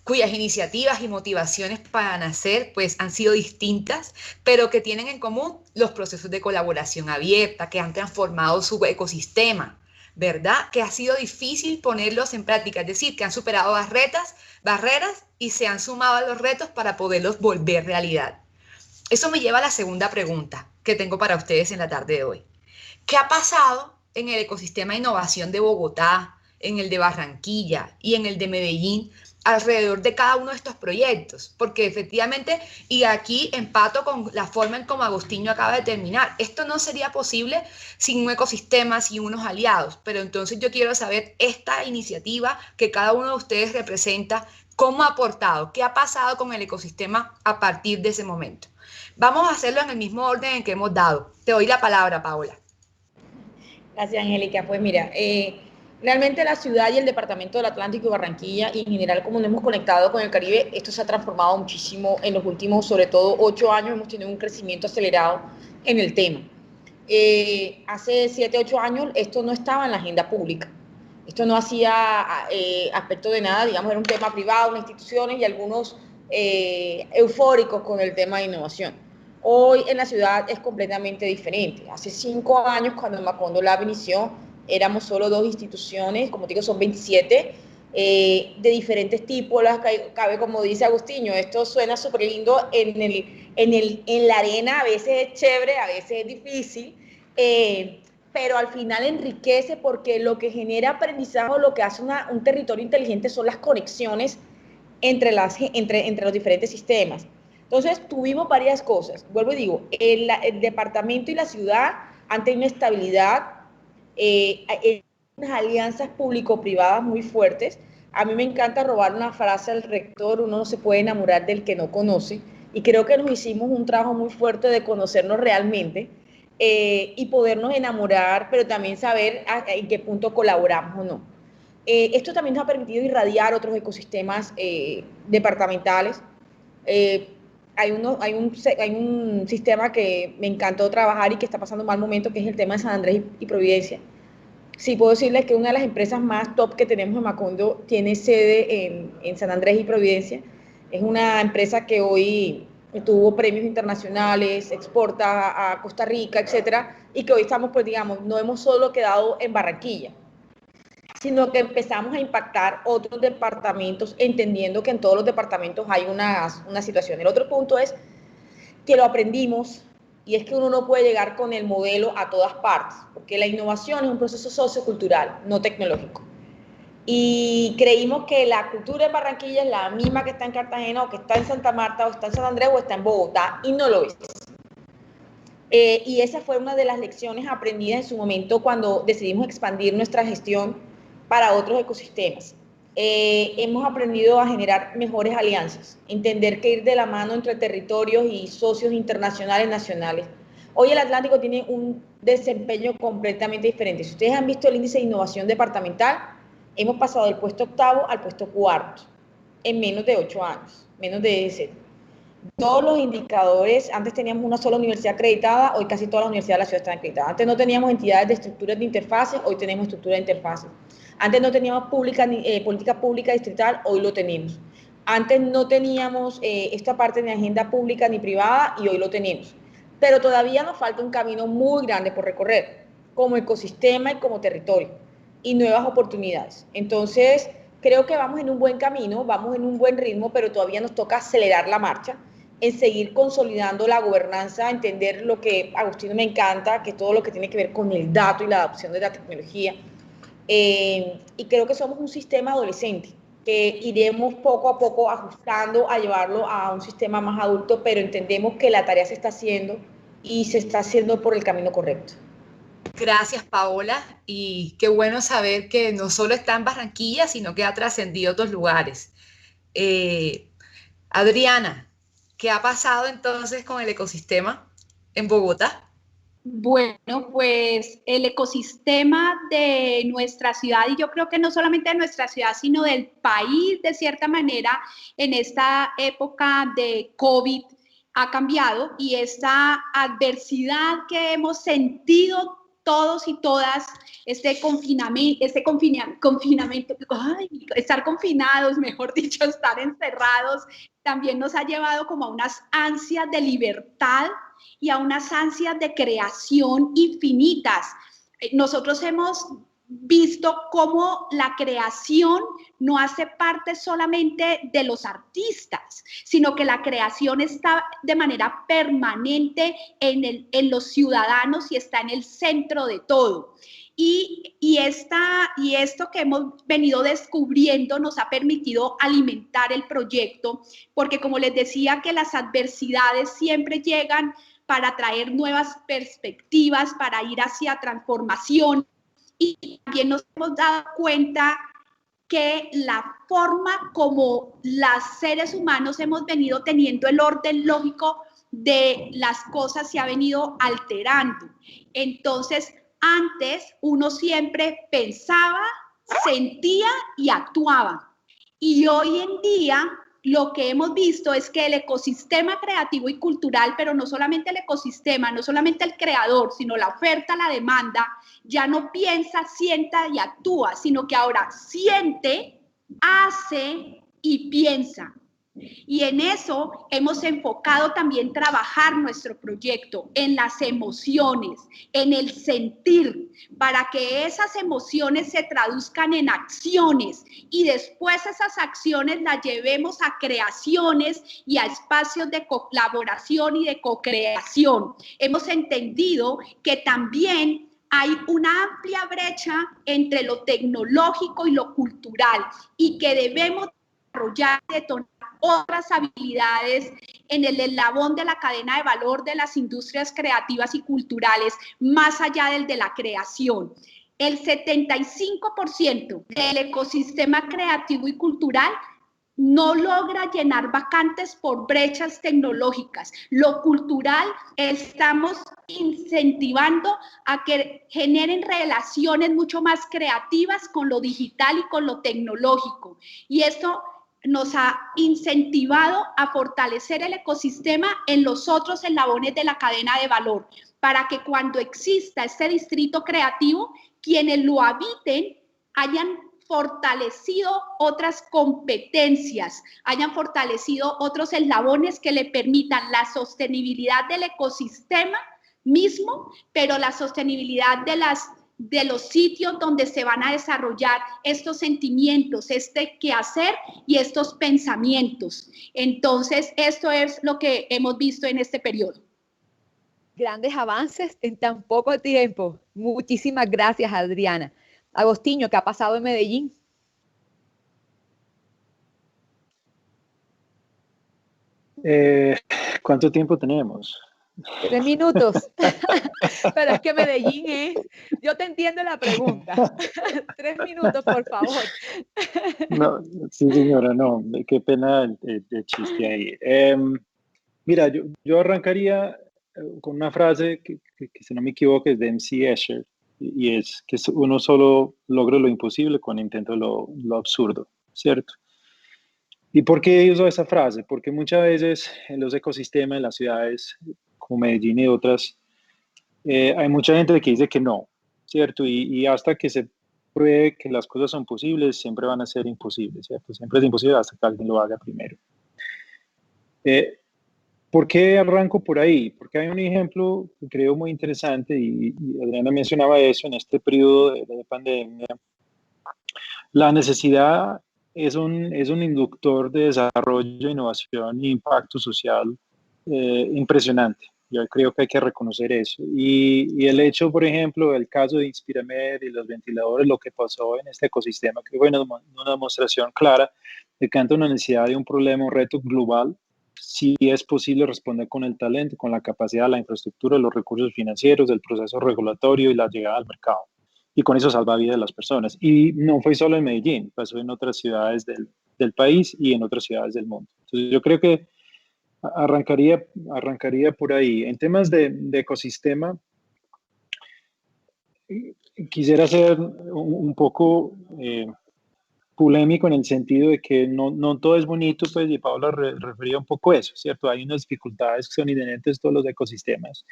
cuyas iniciativas y motivaciones para nacer pues han sido distintas, pero que tienen en común los procesos de colaboración abierta que han transformado su ecosistema, ¿verdad? Que ha sido difícil ponerlos en práctica, es decir, que han superado barreras y se han sumado a los retos para poderlos volver realidad. Eso me lleva a la segunda pregunta que tengo para ustedes en la tarde de hoy. ¿Qué ha pasado en el ecosistema de innovación de Bogotá, en el de Barranquilla y en el de Medellín alrededor de cada uno de estos proyectos? Porque efectivamente, y aquí empato con la forma en como Agostinho acaba de terminar, esto no sería posible sin un ecosistema, sin unos aliados, pero entonces yo quiero saber esta iniciativa que cada uno de ustedes representa, cómo ha aportado, qué ha pasado con el ecosistema a partir de ese momento. Vamos a hacerlo en el mismo orden en que hemos dado. Te doy la palabra, Paola. Gracias, Angélica. Pues mira, realmente la ciudad y el departamento del Atlántico y Barranquilla, y en general como nos hemos conectado con el Caribe, esto se ha transformado muchísimo en los últimos, sobre todo, 8 años, hemos tenido un crecimiento acelerado en el tema. Hace 7, 8 años esto no estaba en la agenda pública. Esto no hacía aspecto de nada, digamos, era un tema privado, unas instituciones y algunos eufóricos con el tema de innovación. Hoy en la ciudad es completamente diferente. Hace 5 años, cuando Macondo Lab inició, éramos solo 2 instituciones, como digo, son 27, de diferentes tipos. Cabe, como dice Agostinho, esto suena súper lindo en la arena, a veces es chévere, a veces es difícil, pero al final enriquece porque lo que genera aprendizaje o lo que hace un territorio inteligente son las conexiones entre los diferentes sistemas. Entonces, tuvimos varias cosas. Vuelvo y digo, el departamento y la ciudad han tenido una estabilidad, unas alianzas público-privadas muy fuertes. A mí me encanta robar una frase al rector: uno no se puede enamorar del que no conoce, y creo que nos hicimos un trabajo muy fuerte de conocernos realmente y podernos enamorar, pero también saber en qué punto colaboramos o no. Esto también nos ha permitido irradiar otros ecosistemas departamentales. Hay un sistema que me encantó trabajar y que está pasando un mal momento, que es el tema de San Andrés y Providencia. Sí, puedo decirles que una de las empresas más top que tenemos en Macondo tiene sede en San Andrés y Providencia. Es una empresa que hoy tuvo premios internacionales, exporta a Costa Rica, etcétera, y que hoy estamos, pues digamos, no hemos solo quedado en Barranquilla, sino que empezamos a impactar otros departamentos, entendiendo que en todos los departamentos hay una situación. El otro punto es que lo aprendimos, y es que uno no puede llegar con el modelo a todas partes, porque la innovación es un proceso sociocultural, no tecnológico. Y creímos que la cultura en Barranquilla es la misma que está en Cartagena, o que está en Santa Marta, o está en San Andrés, o está en Bogotá, y no lo es. Y esa fue una de las lecciones aprendidas en su momento cuando decidimos expandir nuestra gestión para otros ecosistemas. Hemos aprendido a generar mejores alianzas, entender que ir de la mano entre territorios y socios internacionales, nacionales. Hoy el Atlántico tiene un desempeño completamente diferente. Si ustedes han visto el índice de innovación departamental, hemos pasado del puesto 8º al puesto 4º. en menos de 8 años, menos de 17. Todos los indicadores, antes teníamos una sola universidad acreditada, hoy casi todas las universidades de la ciudad están acreditadas. Antes no teníamos entidades de estructuras de interfaces, hoy tenemos estructuras de interfaces. Antes no teníamos política pública distrital, hoy lo tenemos. Antes no teníamos esta parte ni agenda pública ni privada y hoy lo tenemos. Pero todavía nos falta un camino muy grande por recorrer, como ecosistema y como territorio, y nuevas oportunidades. Entonces, creo que vamos en un buen camino, vamos en un buen ritmo, pero todavía nos toca acelerar la marcha, en seguir consolidando la gobernanza, entender lo que a Agustín me encanta, que todo lo que tiene que ver con el dato y la adopción de la tecnología. Y creo que somos un sistema adolescente, que iremos poco a poco ajustando a llevarlo a un sistema más adulto, pero entendemos que la tarea se está haciendo y se está haciendo por el camino correcto. Gracias, Paola, y qué bueno saber que no solo está en Barranquilla, sino que ha trascendido a otros lugares. Adriana, ¿qué ha pasado entonces con el ecosistema en Bogotá? Bueno, pues el ecosistema de nuestra ciudad, y yo creo que no solamente de nuestra ciudad, sino del país, de cierta manera, en esta época de COVID, ha cambiado, y esta adversidad que hemos sentido todos y todas, confinamiento, estar confinados, mejor dicho, estar encerrados, también nos ha llevado como a unas ansias de libertad y a unas ansias de creación infinitas. Nosotros hemos visto cómo la creación no hace parte solamente de los artistas, sino que la creación está de manera permanente en los ciudadanos y está en el centro de todo. Y esto que hemos venido descubriendo nos ha permitido alimentar el proyecto, porque como les decía, que las adversidades siempre llegan para traer nuevas perspectivas, para ir hacia transformación, y también nos hemos dado cuenta que la forma como los seres humanos hemos venido teniendo el orden lógico de las cosas se ha venido alterando. Entonces, antes uno siempre pensaba, sentía y actuaba. Y hoy en día lo que hemos visto es que el ecosistema creativo y cultural, pero no solamente el ecosistema, no solamente el creador, sino la oferta, la demanda, ya no piensa, sienta y actúa, sino que ahora siente, hace y piensa. Y en eso hemos enfocado también trabajar nuestro proyecto, en las emociones, en el sentir, para que esas emociones se traduzcan en acciones y después esas acciones las llevemos a creaciones y a espacios de colaboración y de co-creación. Hemos entendido que también hay una amplia brecha entre lo tecnológico y lo cultural y que debemos desarrollar y detonar otras habilidades en el eslabón de la cadena de valor de las industrias creativas y culturales, más allá del de la creación. El 75% del ecosistema creativo y cultural no logra llenar vacantes por brechas tecnológicas. Lo cultural estamos incentivando a que generen relaciones mucho más creativas con lo digital y con lo tecnológico. Y esto nos ha incentivado a fortalecer el ecosistema en los otros eslabones de la cadena de valor, para que cuando exista este distrito creativo, quienes lo habiten hayan fortalecido otras competencias, hayan fortalecido otros eslabones que le permitan la sostenibilidad del ecosistema mismo, pero la sostenibilidad de los sitios donde se van a desarrollar estos sentimientos, este quehacer y estos pensamientos. Entonces, esto es lo que hemos visto en este periodo. Grandes avances en tan poco tiempo. Muchísimas gracias, Adriana. Agostinho, ¿qué ha pasado en Medellín? ¿Cuánto tiempo tenemos? 3 minutos. Pero es que Medellín es... Yo te entiendo la pregunta. 3 minutos, por favor. No, sí, señora, no. Qué pena el chiste ahí. Mira, yo arrancaría con una frase que, si no me equivoco, es de M.C. Escher, y es que uno solo logra lo imposible cuando intenta lo absurdo, ¿cierto? ¿Y por qué uso esa frase? Porque muchas veces en los ecosistemas, en las ciudades como Medellín y otras, hay mucha gente que dice que no, ¿cierto? Y hasta que se pruebe que las cosas son posibles, siempre van a ser imposibles, ¿cierto? Siempre es imposible hasta que alguien lo haga primero. ¿Por qué arranco por ahí? Porque hay un ejemplo que creo muy interesante y Adriana mencionaba eso en este periodo de pandemia. La necesidad es un inductor de desarrollo, innovación e impacto social impresionante. Yo creo que hay que reconocer eso. Y el hecho, por ejemplo, del caso de Inspiramed y los ventiladores, lo que pasó en este ecosistema, creo que fue una demostración clara de que ante una necesidad de un problema, un reto global, sí es posible responder con el talento, con la capacidad, la infraestructura, los recursos financieros, el proceso regulatorio y la llegada al mercado. Y con eso salva vidas de las personas. Y no fue solo en Medellín, pasó en otras ciudades del país y en otras ciudades del mundo. Entonces yo creo que arrancaría por ahí. En temas de ecosistema, quisiera ser un poco polémico en el sentido de que no todo es bonito, pues, y Paula refería un poco a eso, ¿cierto? Hay unas dificultades que son inherentes a todos los ecosistemas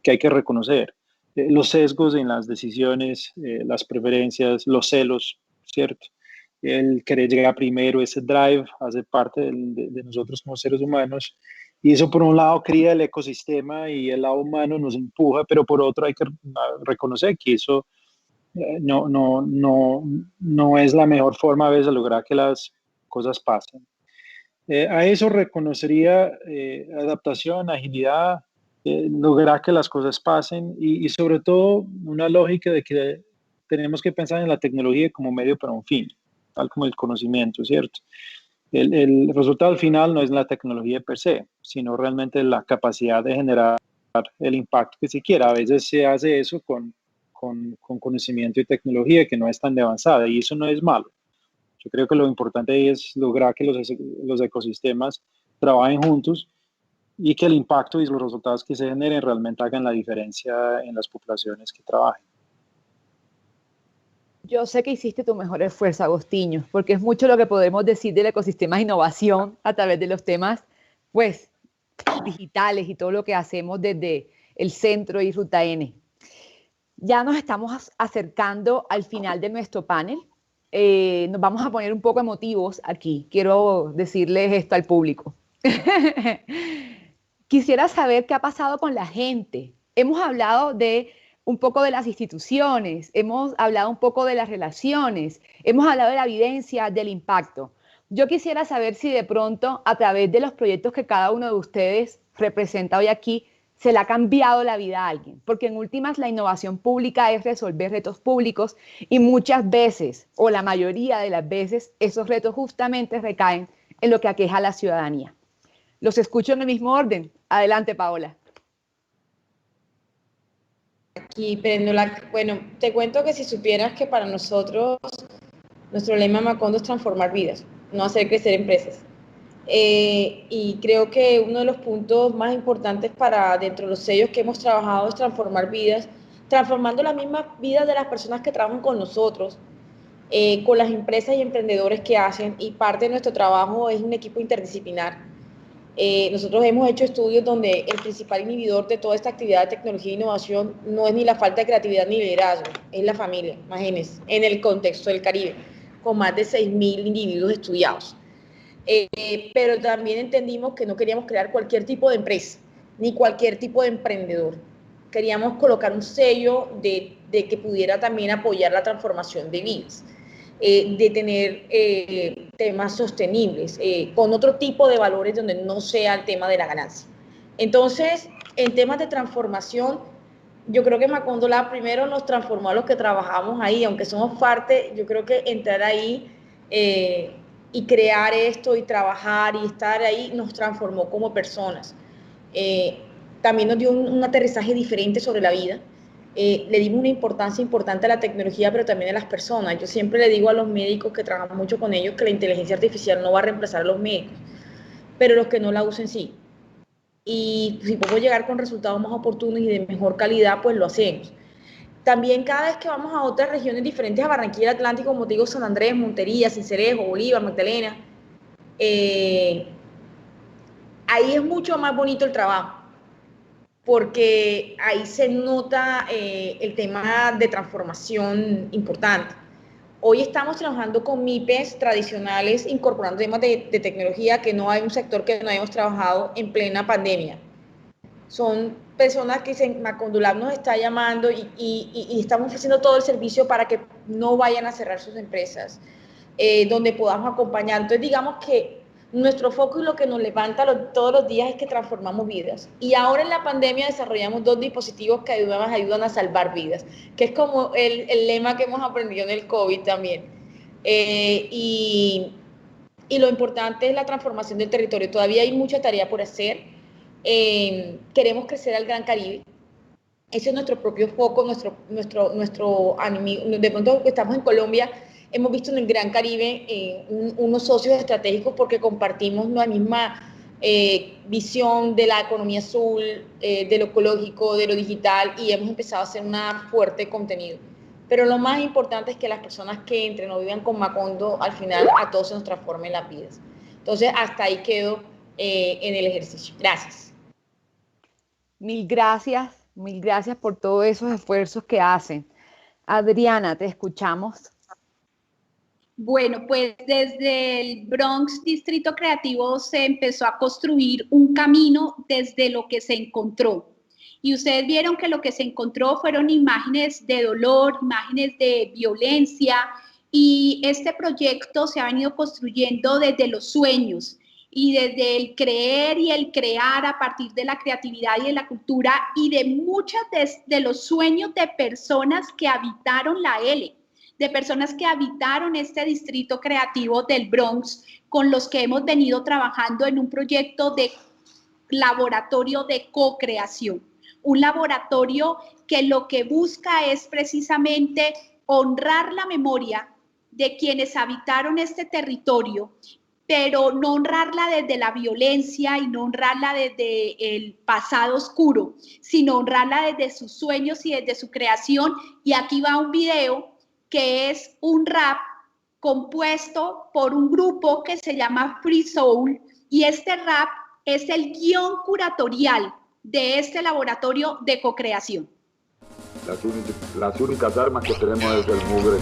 que hay que reconocer. Los sesgos en las decisiones, las preferencias, los celos, ¿cierto? El querer llegar primero, ese drive hace parte de nosotros como seres humanos. Y eso por un lado cría el ecosistema y el lado humano nos empuja, pero por otro hay que reconocer que eso no es la mejor forma a veces de lograr que las cosas pasen. A eso reconocería adaptación, agilidad, lograr que las cosas pasen y sobre todo una lógica de que tenemos que pensar en la tecnología como medio para un fin, tal como el conocimiento, ¿cierto? El resultado final no es la tecnología per se, sino realmente la capacidad de generar el impacto que se quiera. A veces se hace eso con conocimiento y tecnología que no es tan de avanzada y eso no es malo. Yo creo que lo importante ahí es lograr que los ecosistemas trabajen juntos y que el impacto y los resultados que se generen realmente hagan la diferencia en las poblaciones que trabajen. Yo sé que hiciste tu mejor esfuerzo, Agostinho, porque es mucho lo que podemos decir del ecosistema de innovación a través de los temas, pues, digitales y todo lo que hacemos desde el centro y Ruta N. Ya nos estamos acercando al final de nuestro panel. Nos vamos a poner un poco emotivos aquí. Quiero decirles esto al público. Quisiera saber qué ha pasado con la gente. Hemos hablado de un poco de las instituciones, hemos hablado un poco de las relaciones, hemos hablado de la evidencia, del impacto. Yo quisiera saber si de pronto, a través de los proyectos que cada uno de ustedes representa hoy aquí, se le ha cambiado la vida a alguien, porque en últimas la innovación pública es resolver retos públicos y muchas veces, o la mayoría de las veces, esos retos justamente recaen en lo que aqueja a la ciudadanía. Los escucho en el mismo orden. Adelante, Paola. Aquí, bueno, te cuento que si supieras que para nosotros, nuestro lema Macondo es transformar vidas, no hacer crecer empresas. Y creo que uno de los puntos más importantes para dentro de los sellos que hemos trabajado es transformar vidas, transformando las mismas vidas de las personas que trabajan con nosotros, con las empresas y emprendedores que hacen, y parte de nuestro trabajo es un equipo interdisciplinar. Nosotros hemos hecho estudios donde el principal inhibidor de toda esta actividad de tecnología e innovación no es ni la falta de creatividad ni liderazgo, es la familia, imagínense, en el contexto del Caribe, con más de 6.000 individuos estudiados. Pero también entendimos que no queríamos crear cualquier tipo de empresa, ni cualquier tipo de emprendedor. Queríamos colocar un sello de que pudiera también apoyar la transformación de vidas. De tener temas sostenibles, con otro tipo de valores donde no sea el tema de la ganancia. Entonces, en temas de transformación, yo creo que Macondo Lab primero nos transformó a los que trabajamos ahí, aunque somos parte, yo creo que entrar ahí y crear esto y trabajar y estar ahí nos transformó como personas. También nos dio un aterrizaje diferente sobre la vida. Le dimos una importancia importante a la tecnología, pero también a las personas. Yo siempre le digo a los médicos que trabajan mucho con ellos que la inteligencia artificial no va a reemplazar a los médicos, pero los que no la usen sí. Y si podemos llegar con resultados más oportunos y de mejor calidad, pues lo hacemos. También cada vez que vamos a otras regiones diferentes a Barranquilla, Atlántico, como te digo, San Andrés, Montería, Sincelejo, Bolívar, Magdalena, ahí es mucho más bonito el trabajo, porque ahí se nota el tema de transformación importante. Hoy estamos trabajando con MIPES tradicionales, incorporando temas de tecnología, que no hay un sector que no hayamos trabajado en plena pandemia. Son personas que Macondulab nos está llamando y estamos ofreciendo todo el servicio para que no vayan a cerrar sus empresas, donde podamos acompañar. Entonces, digamos que nuestro foco y lo que nos levanta todos los días es que transformamos vidas. Y ahora en la pandemia desarrollamos 2 dispositivos que ayudan a salvar vidas, que es como el lema que hemos aprendido en el COVID también. Y lo importante es la transformación del territorio. Todavía hay mucha tarea por hacer. Queremos crecer al Gran Caribe. Ese es nuestro propio foco, nuestro enemigo. De pronto estamos en Colombia, hemos visto en el Gran Caribe unos socios estratégicos porque compartimos la misma visión de la economía azul, de lo ecológico, de lo digital, y hemos empezado a hacer un fuerte contenido. Pero lo más importante es que las personas que entren o vivan con Macondo, al final a todos se nos transformen las vidas. Entonces, hasta ahí quedo en el ejercicio. Gracias. Mil gracias por todos esos esfuerzos que hacen. Adriana, te escuchamos. Bueno, pues desde el Bronx Distrito Creativo se empezó a construir un camino desde lo que se encontró. Y ustedes vieron que lo que se encontró fueron imágenes de dolor, imágenes de violencia, y este proyecto se ha venido construyendo desde los sueños y desde el creer y el crear a partir de la creatividad y de la cultura y de muchos de los sueños de personas que habitaron la L, de personas que habitaron este distrito creativo del Bronx, con los que hemos venido trabajando en un proyecto de laboratorio de co-creación. Un laboratorio que lo que busca es precisamente honrar la memoria de quienes habitaron este territorio, pero no honrarla desde la violencia y no honrarla desde el pasado oscuro, sino honrarla desde sus sueños y desde su creación. Y aquí va un video que es un rap compuesto por un grupo que se llama Free Soul, y este rap es el guión curatorial de este laboratorio de co-creación. Las únicas armas que tenemos es el mugre.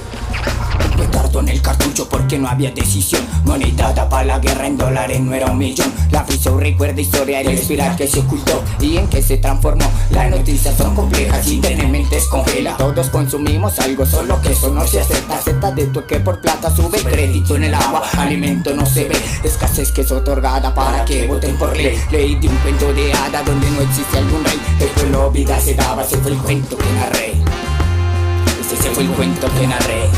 Petardo en el cartucho porque no había decisión. Moneda para la guerra en dólares no era 1 millón. La Friso recuerda historia del espiral que se ocultó y en que se transformó. Las noticias son complejas y tener mentes congela. Todos consumimos algo, solo que eso no se acepta. Acepta de tu que por plata sube crédito en el agua. Alimento no se ve, escasez que es otorgada para que voten por ley. Leí de un cuento de hada donde no existe algún rey. El pueblo vida se daba, ese fue el cuento que narré. Ese fue el cuento que narré.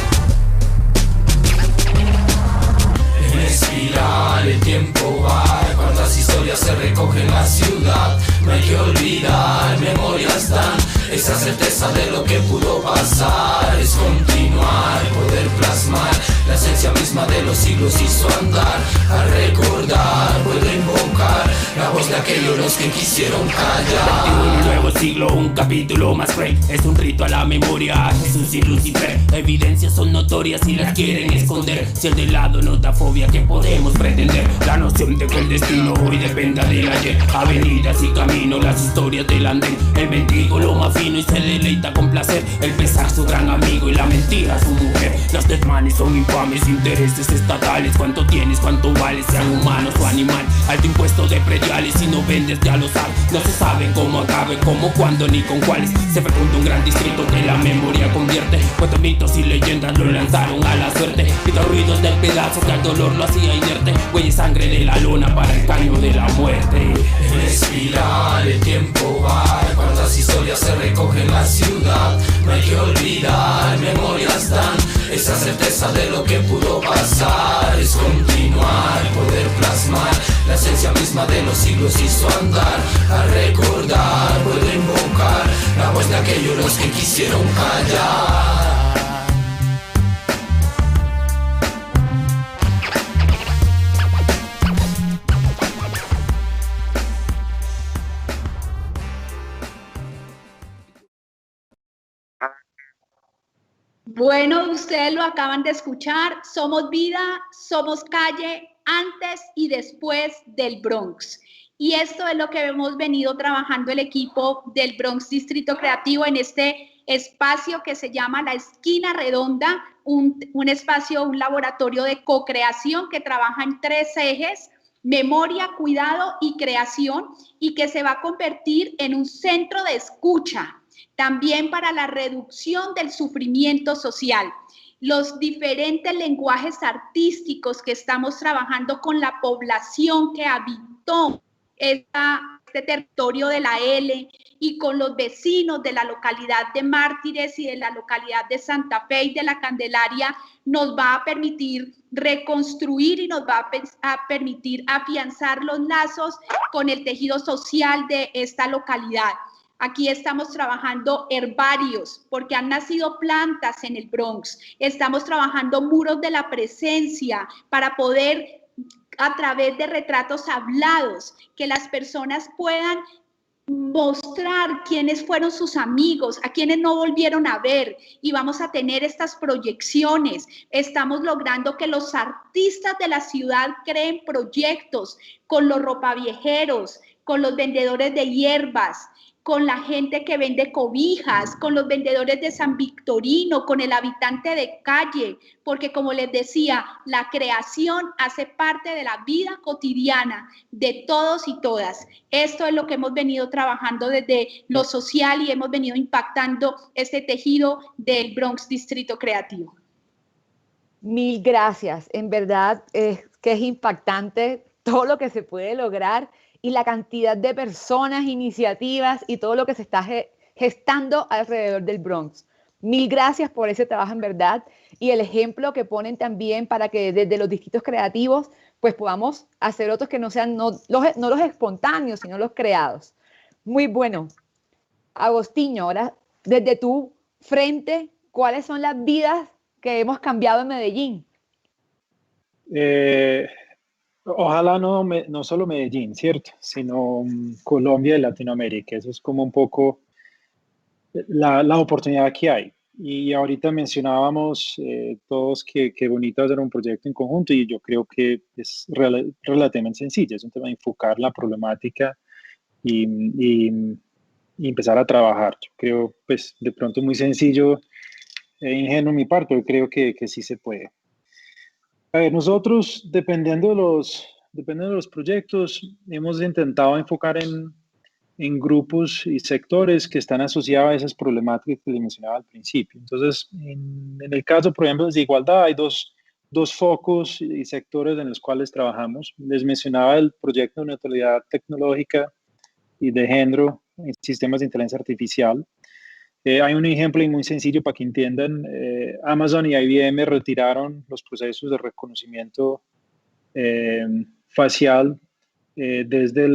Espiral, el tiempo va, cuántas historias se recogen en la ciudad. No hay que olvidar, memorias están, esa certeza de lo que pudo pasar. Es continuar, poder plasmar, la esencia misma de los siglos hizo andar. A recordar, puedo invocar la voz de aquellos los que quisieron callar. Un nuevo siglo, un capítulo más cruel. Es un rito a la memoria, Jesús y Lucifer. Evidencias son notorias y las quieren esconder. Si el de lado no da fobia, que podemos pretender? La noción de que el destino hoy dependa del ayer. Avenidas y caminos, las historias del andén. El mendigo lo más fino y se deleita con placer. El pesar su gran amigo y la mentira su mujer. Los desmanes son infames, intereses estatales. ¿Cuánto tienes? ¿Cuánto vales? Sean humanos o animal. Alto impuesto de prediales y no vendes ya lo sabes. No se sabe cómo acabe, cómo, cuándo ni con cuáles. Se fecunda un gran distrito que la memoria convierte. Cuántos mitos y leyendas lo lanzaron a la suerte. Pita ruidos del pedazo que al dolor lo hacía inerte. Huelle sangre de la lona para el caño de la muerte. En espiral el tiempo va, cuántas historias se recogen en la ciudad. No hay que olvidar, memorias dan, esa certeza de lo que pudo pasar. Es continuar, poder plasmar, la esencia misma de los siglos hizo andar. A recordar, puedo invocar la voz de aquellos los que quisieron callar. Bueno, ustedes lo acaban de escuchar. Somos vida, somos calle, antes y después del Bronx. Y esto es lo que hemos venido trabajando el equipo del Bronx Distrito Creativo en este espacio que se llama La Esquina Redonda, un espacio, un laboratorio de co-creación que trabaja en 3 ejes: memoria, cuidado y creación, y que se va a convertir en un centro de escucha, también para la reducción del sufrimiento social. Los diferentes lenguajes artísticos que estamos trabajando con la población que habitó este territorio de la L y con los vecinos de la localidad de Mártires y de la localidad de Santa Fe y de la Candelaria, nos va a permitir reconstruir y nos va a permitir afianzar los lazos con el tejido social de esta localidad. Aquí estamos trabajando herbarios, porque han nacido plantas en el Bronx. Estamos trabajando muros de la presencia para poder, a través de retratos hablados, que las personas puedan mostrar quiénes fueron sus amigos, a quienes no volvieron a ver, y vamos a tener estas proyecciones. Estamos logrando que los artistas de la ciudad creen proyectos con los ropaviejeros, con los vendedores de hierbas, con la gente que vende cobijas, con los vendedores de San Victorino, con el habitante de calle, porque como les decía, la creación hace parte de la vida cotidiana de todos y todas. Esto es lo que hemos venido trabajando desde lo social y hemos venido impactando este tejido del Bronx Distrito Creativo. Mil gracias. En verdad es que es impactante todo lo que se puede lograr y la cantidad de personas, iniciativas y todo lo que se está gestando alrededor del Bronx. Mil gracias por ese trabajo en verdad y el ejemplo que ponen también para que desde los distritos creativos pues podamos hacer otros que no sean no los espontáneos, sino los creados. Muy bueno. Agostinho, ahora desde tu frente, ¿cuáles son las vidas que hemos cambiado en Medellín? Ojalá no solo Medellín, ¿cierto? Sino Colombia y Latinoamérica. Eso es como un poco la oportunidad que hay. Y ahorita mencionábamos todos que bonito hacer un proyecto en conjunto y yo creo que es relativamente sencillo. Es un tema de enfocar la problemática y empezar a trabajar. Yo creo, pues, de pronto muy sencillo e ingenuo mi parte, pero creo que sí se puede. A ver, nosotros, dependiendo de los proyectos, hemos intentado enfocar en grupos y sectores que están asociados a esas problemáticas que les mencionaba al principio. Entonces, en el caso, por ejemplo, de desigualdad, hay dos focos y sectores en los cuales trabajamos. Les mencionaba el proyecto de neutralidad tecnológica y de género en sistemas de inteligencia artificial. Hay un ejemplo muy sencillo para que entiendan. Amazon y IBM retiraron los procesos de reconocimiento facial desde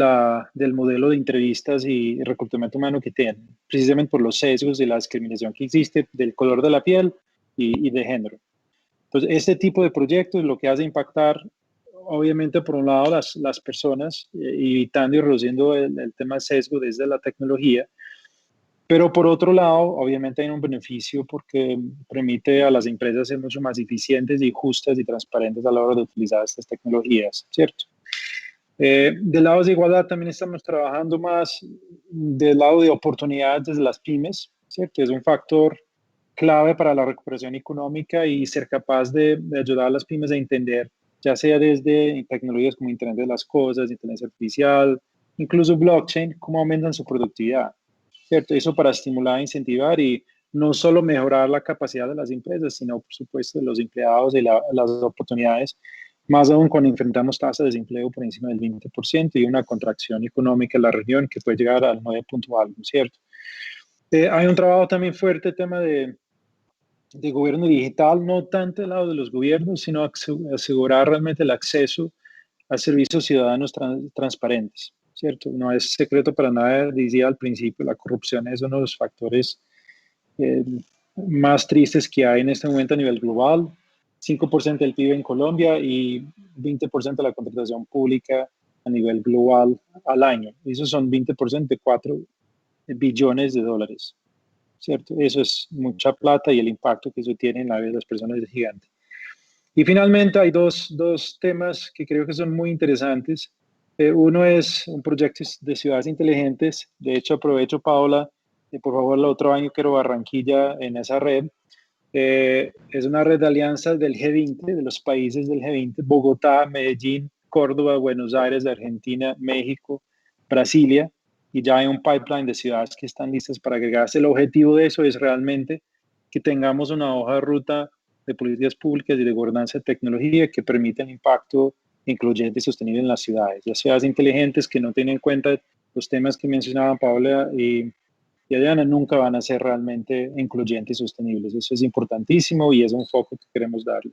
del modelo de entrevistas y reclutamiento humano que tienen, precisamente por los sesgos y la discriminación que existe del color de la piel y de género. Entonces, este tipo de proyectos lo que hace impactar, obviamente, por un lado, las personas, evitando y reduciendo el tema de sesgo desde la tecnología. Pero por otro lado, obviamente hay un beneficio porque permite a las empresas ser mucho más eficientes y justas y transparentes a la hora de utilizar estas tecnologías, ¿cierto? Del lado de igualdad también estamos trabajando más del lado de oportunidades desde las pymes, ¿cierto? Es un factor clave para la recuperación económica y ser capaz de ayudar a las pymes a entender, ya sea desde tecnologías como Internet de las Cosas, inteligencia artificial, incluso blockchain, cómo aumentan su productividad. ¿Cierto? Eso para estimular e incentivar y no solo mejorar la capacidad de las empresas, sino, por supuesto, de los empleados y las oportunidades, más aún cuando enfrentamos tasas de desempleo por encima del 20% y una contracción económica en la región que puede llegar al 9 punto algo, ¿cierto? Hay un trabajo también fuerte, tema de gobierno digital, no tanto del lado de los gobiernos, sino asegurar realmente el acceso a servicios ciudadanos transparentes. ¿Cierto? No es secreto para nada, decía al principio, la corrupción es uno de los factores más tristes que hay en este momento a nivel global. 5% del PIB en Colombia y 20% de la contratación pública a nivel global al año. Esos son 20% de 4 billones de dólares. ¿Cierto? Eso es mucha plata y el impacto que eso tiene en la vida de las personas es gigante. Y finalmente hay dos temas que creo que son muy interesantes. Uno es un proyecto de ciudades inteligentes. De hecho, aprovecho, Paola, por favor, el otro año quiero Barranquilla en esa red. Es una red de alianzas del G20, de los países del G20, Bogotá, Medellín, Córdoba, Buenos Aires, de Argentina, México, Brasilia, y ya hay un pipeline de ciudades que están listas para agregarse. El objetivo de eso es realmente que tengamos una hoja de ruta de políticas públicas y de gobernanza de tecnología que permitan impacto incluyente y sostenible en las ciudades. Las ciudades inteligentes que no tienen en cuenta los temas que mencionaban Paola y Adriana nunca van a ser realmente incluyentes y sostenibles. Eso es importantísimo y es un foco que queremos darle.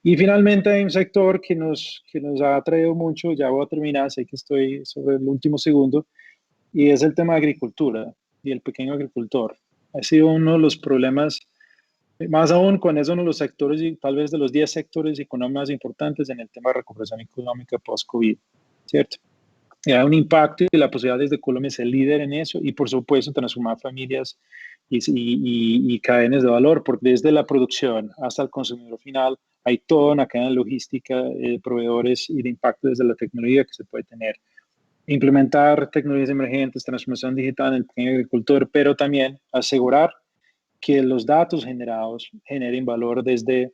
Y finalmente hay un sector que nos ha atraído mucho, ya voy a terminar, sé que estoy sobre el último segundo, y es el tema de agricultura y el pequeño agricultor. Ha sido uno de los problemas, más aún cuando es uno de los sectores, y tal vez de los 10 sectores económicos más importantes en el tema de recuperación económica post-COVID, ¿cierto? Y hay un impacto y la posibilidad desde Colombia ser líder en eso y, por supuesto, transformar familias y cadenas de valor, porque desde la producción hasta el consumidor final hay toda una cadena logística de proveedores y de impacto desde la tecnología que se puede tener. Implementar tecnologías emergentes, transformación digital en el pequeño agricultor, pero también asegurar que los datos generados generen valor desde,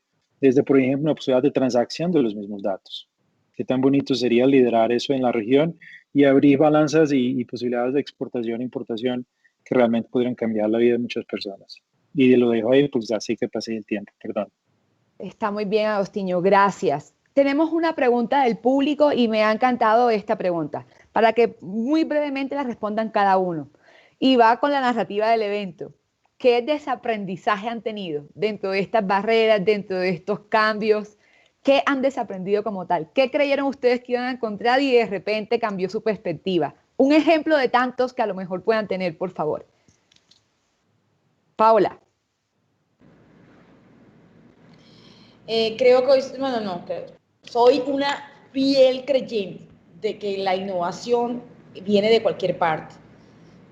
por ejemplo, una posibilidad de transacción de los mismos datos. Qué tan bonito sería liderar eso en la región y abrir balanzas y posibilidades de exportación e importación que realmente podrían cambiar la vida de muchas personas. Y lo dejo ahí, pues así que pasé el tiempo, perdón. Está muy bien, Agostinho, gracias. Tenemos una pregunta del público y me ha encantado esta pregunta, para que muy brevemente la respondan cada uno. Y va con la narrativa del evento. ¿Qué desaprendizaje han tenido dentro de estas barreras, dentro de estos cambios? ¿Qué han desaprendido como tal? ¿Qué creyeron ustedes que iban a encontrar y de repente cambió su perspectiva? Un ejemplo de tantos que a lo mejor puedan tener, por favor. Paola. Creo que soy una fiel creyente de que la innovación viene de cualquier parte.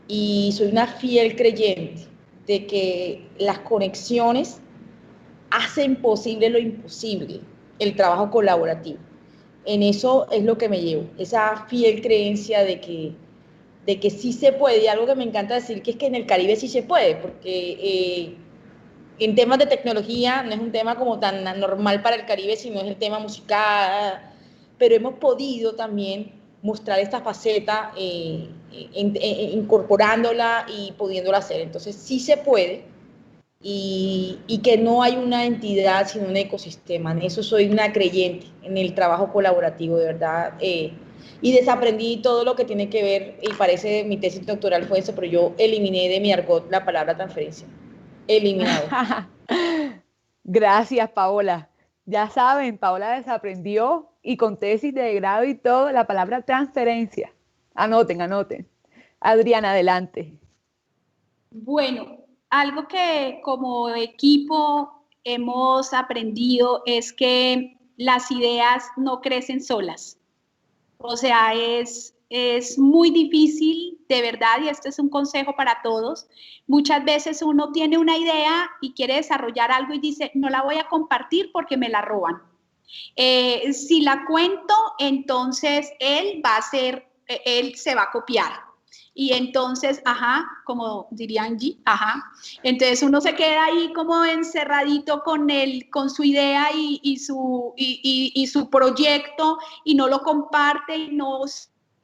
Y soy una fiel creyente de que las conexiones hacen posible lo imposible, el trabajo colaborativo. En eso es lo que me llevo, esa fiel creencia de que sí se puede, y algo que me encanta decir que es que en el Caribe sí se puede, porque en temas de tecnología no es un tema como tan normal para el Caribe, sino es el tema musical, pero hemos podido también mostrar esta faceta incorporándola y pudiéndola hacer. Entonces sí se puede y que no hay una entidad sino un ecosistema. En eso soy una creyente, en el trabajo colaborativo, de verdad. Y desaprendí todo lo que tiene que ver, y parece mi tesis doctoral fue eso, pero yo eliminé de mi argot la palabra transferencia. Eliminado. Gracias, Paola. Ya saben, Paola desaprendió y con tesis de grado y todo la palabra transferencia. Anoten. Adriana, adelante. Bueno, algo que como equipo hemos aprendido es que las ideas no crecen solas. O sea, es muy difícil, de verdad, y este es un consejo para todos. Muchas veces uno tiene una idea y quiere desarrollar algo y dice, no la voy a compartir porque me la roban. Si la cuento, entonces él se va a copiar. Y entonces, como diría Angie, entonces uno se queda ahí como encerradito con su idea y su proyecto y no lo comparte y no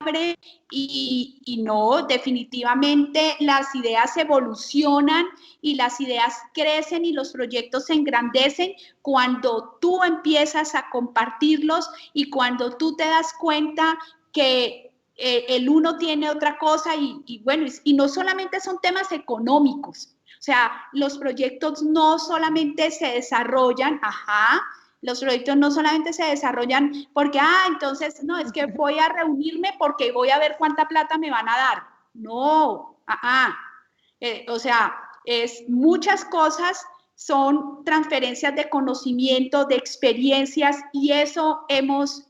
abre y no, definitivamente las ideas evolucionan y las ideas crecen y los proyectos se engrandecen cuando tú empiezas a compartirlos y cuando tú te das cuenta que el uno tiene otra cosa y no solamente son temas económicos, o sea, los proyectos no solamente se desarrollan, los proyectos no solamente se desarrollan porque, entonces, no, es que voy a reunirme porque voy a ver cuánta plata me van a dar. No, o sea, muchas cosas son transferencias de conocimiento, de experiencias, y eso hemos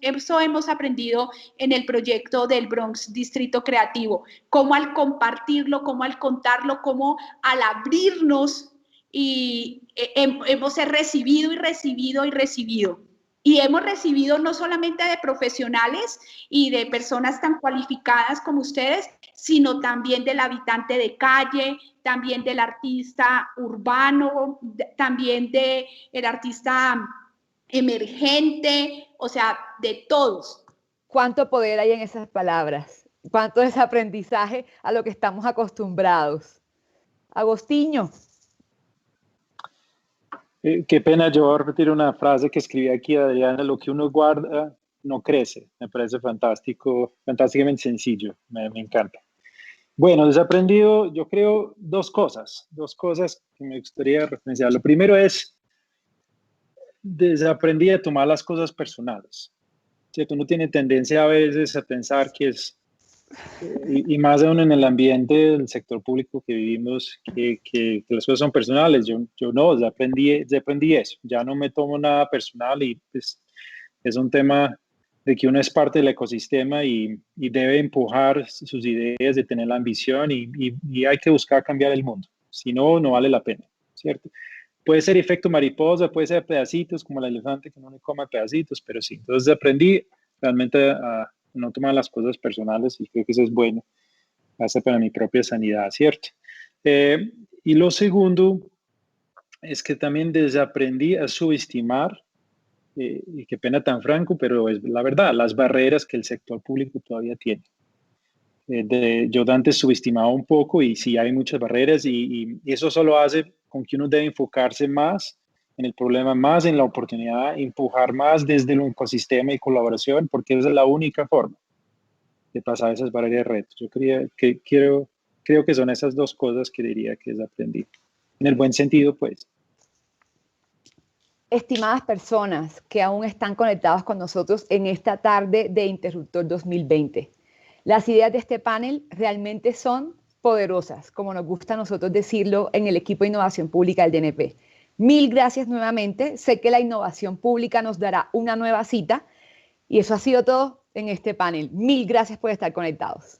aprendido en el proyecto del Bronx Distrito Creativo, cómo al compartirlo, cómo al contarlo, cómo al abrirnos y hemos recibido y recibido y recibido. Y hemos recibido no solamente de profesionales y de personas tan cualificadas como ustedes, sino también del habitante de calle, también del artista urbano, también del artista emergente, o sea, de todos. ¿Cuánto poder hay en esas palabras? ¿Cuánto es aprendizaje a lo que estamos acostumbrados? Agostinho. Qué pena, yo voy a repetir una frase que escribí aquí, Adriana: lo que uno guarda no crece. Me parece fantástico, fantásticamente sencillo, me encanta. Bueno, desaprendido, yo creo dos cosas que me gustaría referenciar. Lo primero es, desaprendí a tomar las cosas personales, ¿cierto? Uno tiene tendencia a veces a pensar que es, y más aún en el ambiente del sector público que vivimos, que las cosas son personales. Yo no, desaprendí eso. Ya no me tomo nada personal y pues, es un tema de que uno es parte del ecosistema y debe empujar sus ideas, de tener la ambición y hay que buscar cambiar el mundo. Si no, no vale la pena, ¿cierto? Puede ser efecto mariposa, puede ser pedacitos, como el elefante que no le coma pedacitos, pero sí. Entonces aprendí realmente a no tomar las cosas personales y creo que eso es bueno, hasta para mi propia sanidad, ¿cierto? Y lo segundo es que también desaprendí a subestimar, y qué pena tan franco, pero es la verdad, las barreras que el sector público todavía tiene. Yo antes subestimaba un poco y sí hay muchas barreras y eso solo hace con que uno debe enfocarse más en el problema, más en la oportunidad, empujar más desde el ecosistema y colaboración, porque esa es la única forma de pasar esas barreras de retos. Yo creo que son esas dos cosas que diría que desaprendí. En el buen sentido, pues. Estimadas personas que aún están conectados con nosotros en esta tarde de Interruptor 2020, las ideas de este panel realmente son poderosas, como nos gusta a nosotros decirlo en el equipo de innovación pública del DNP. Mil gracias nuevamente. Sé que la innovación pública nos dará una nueva cita y eso ha sido todo en este panel. Mil gracias por estar conectados.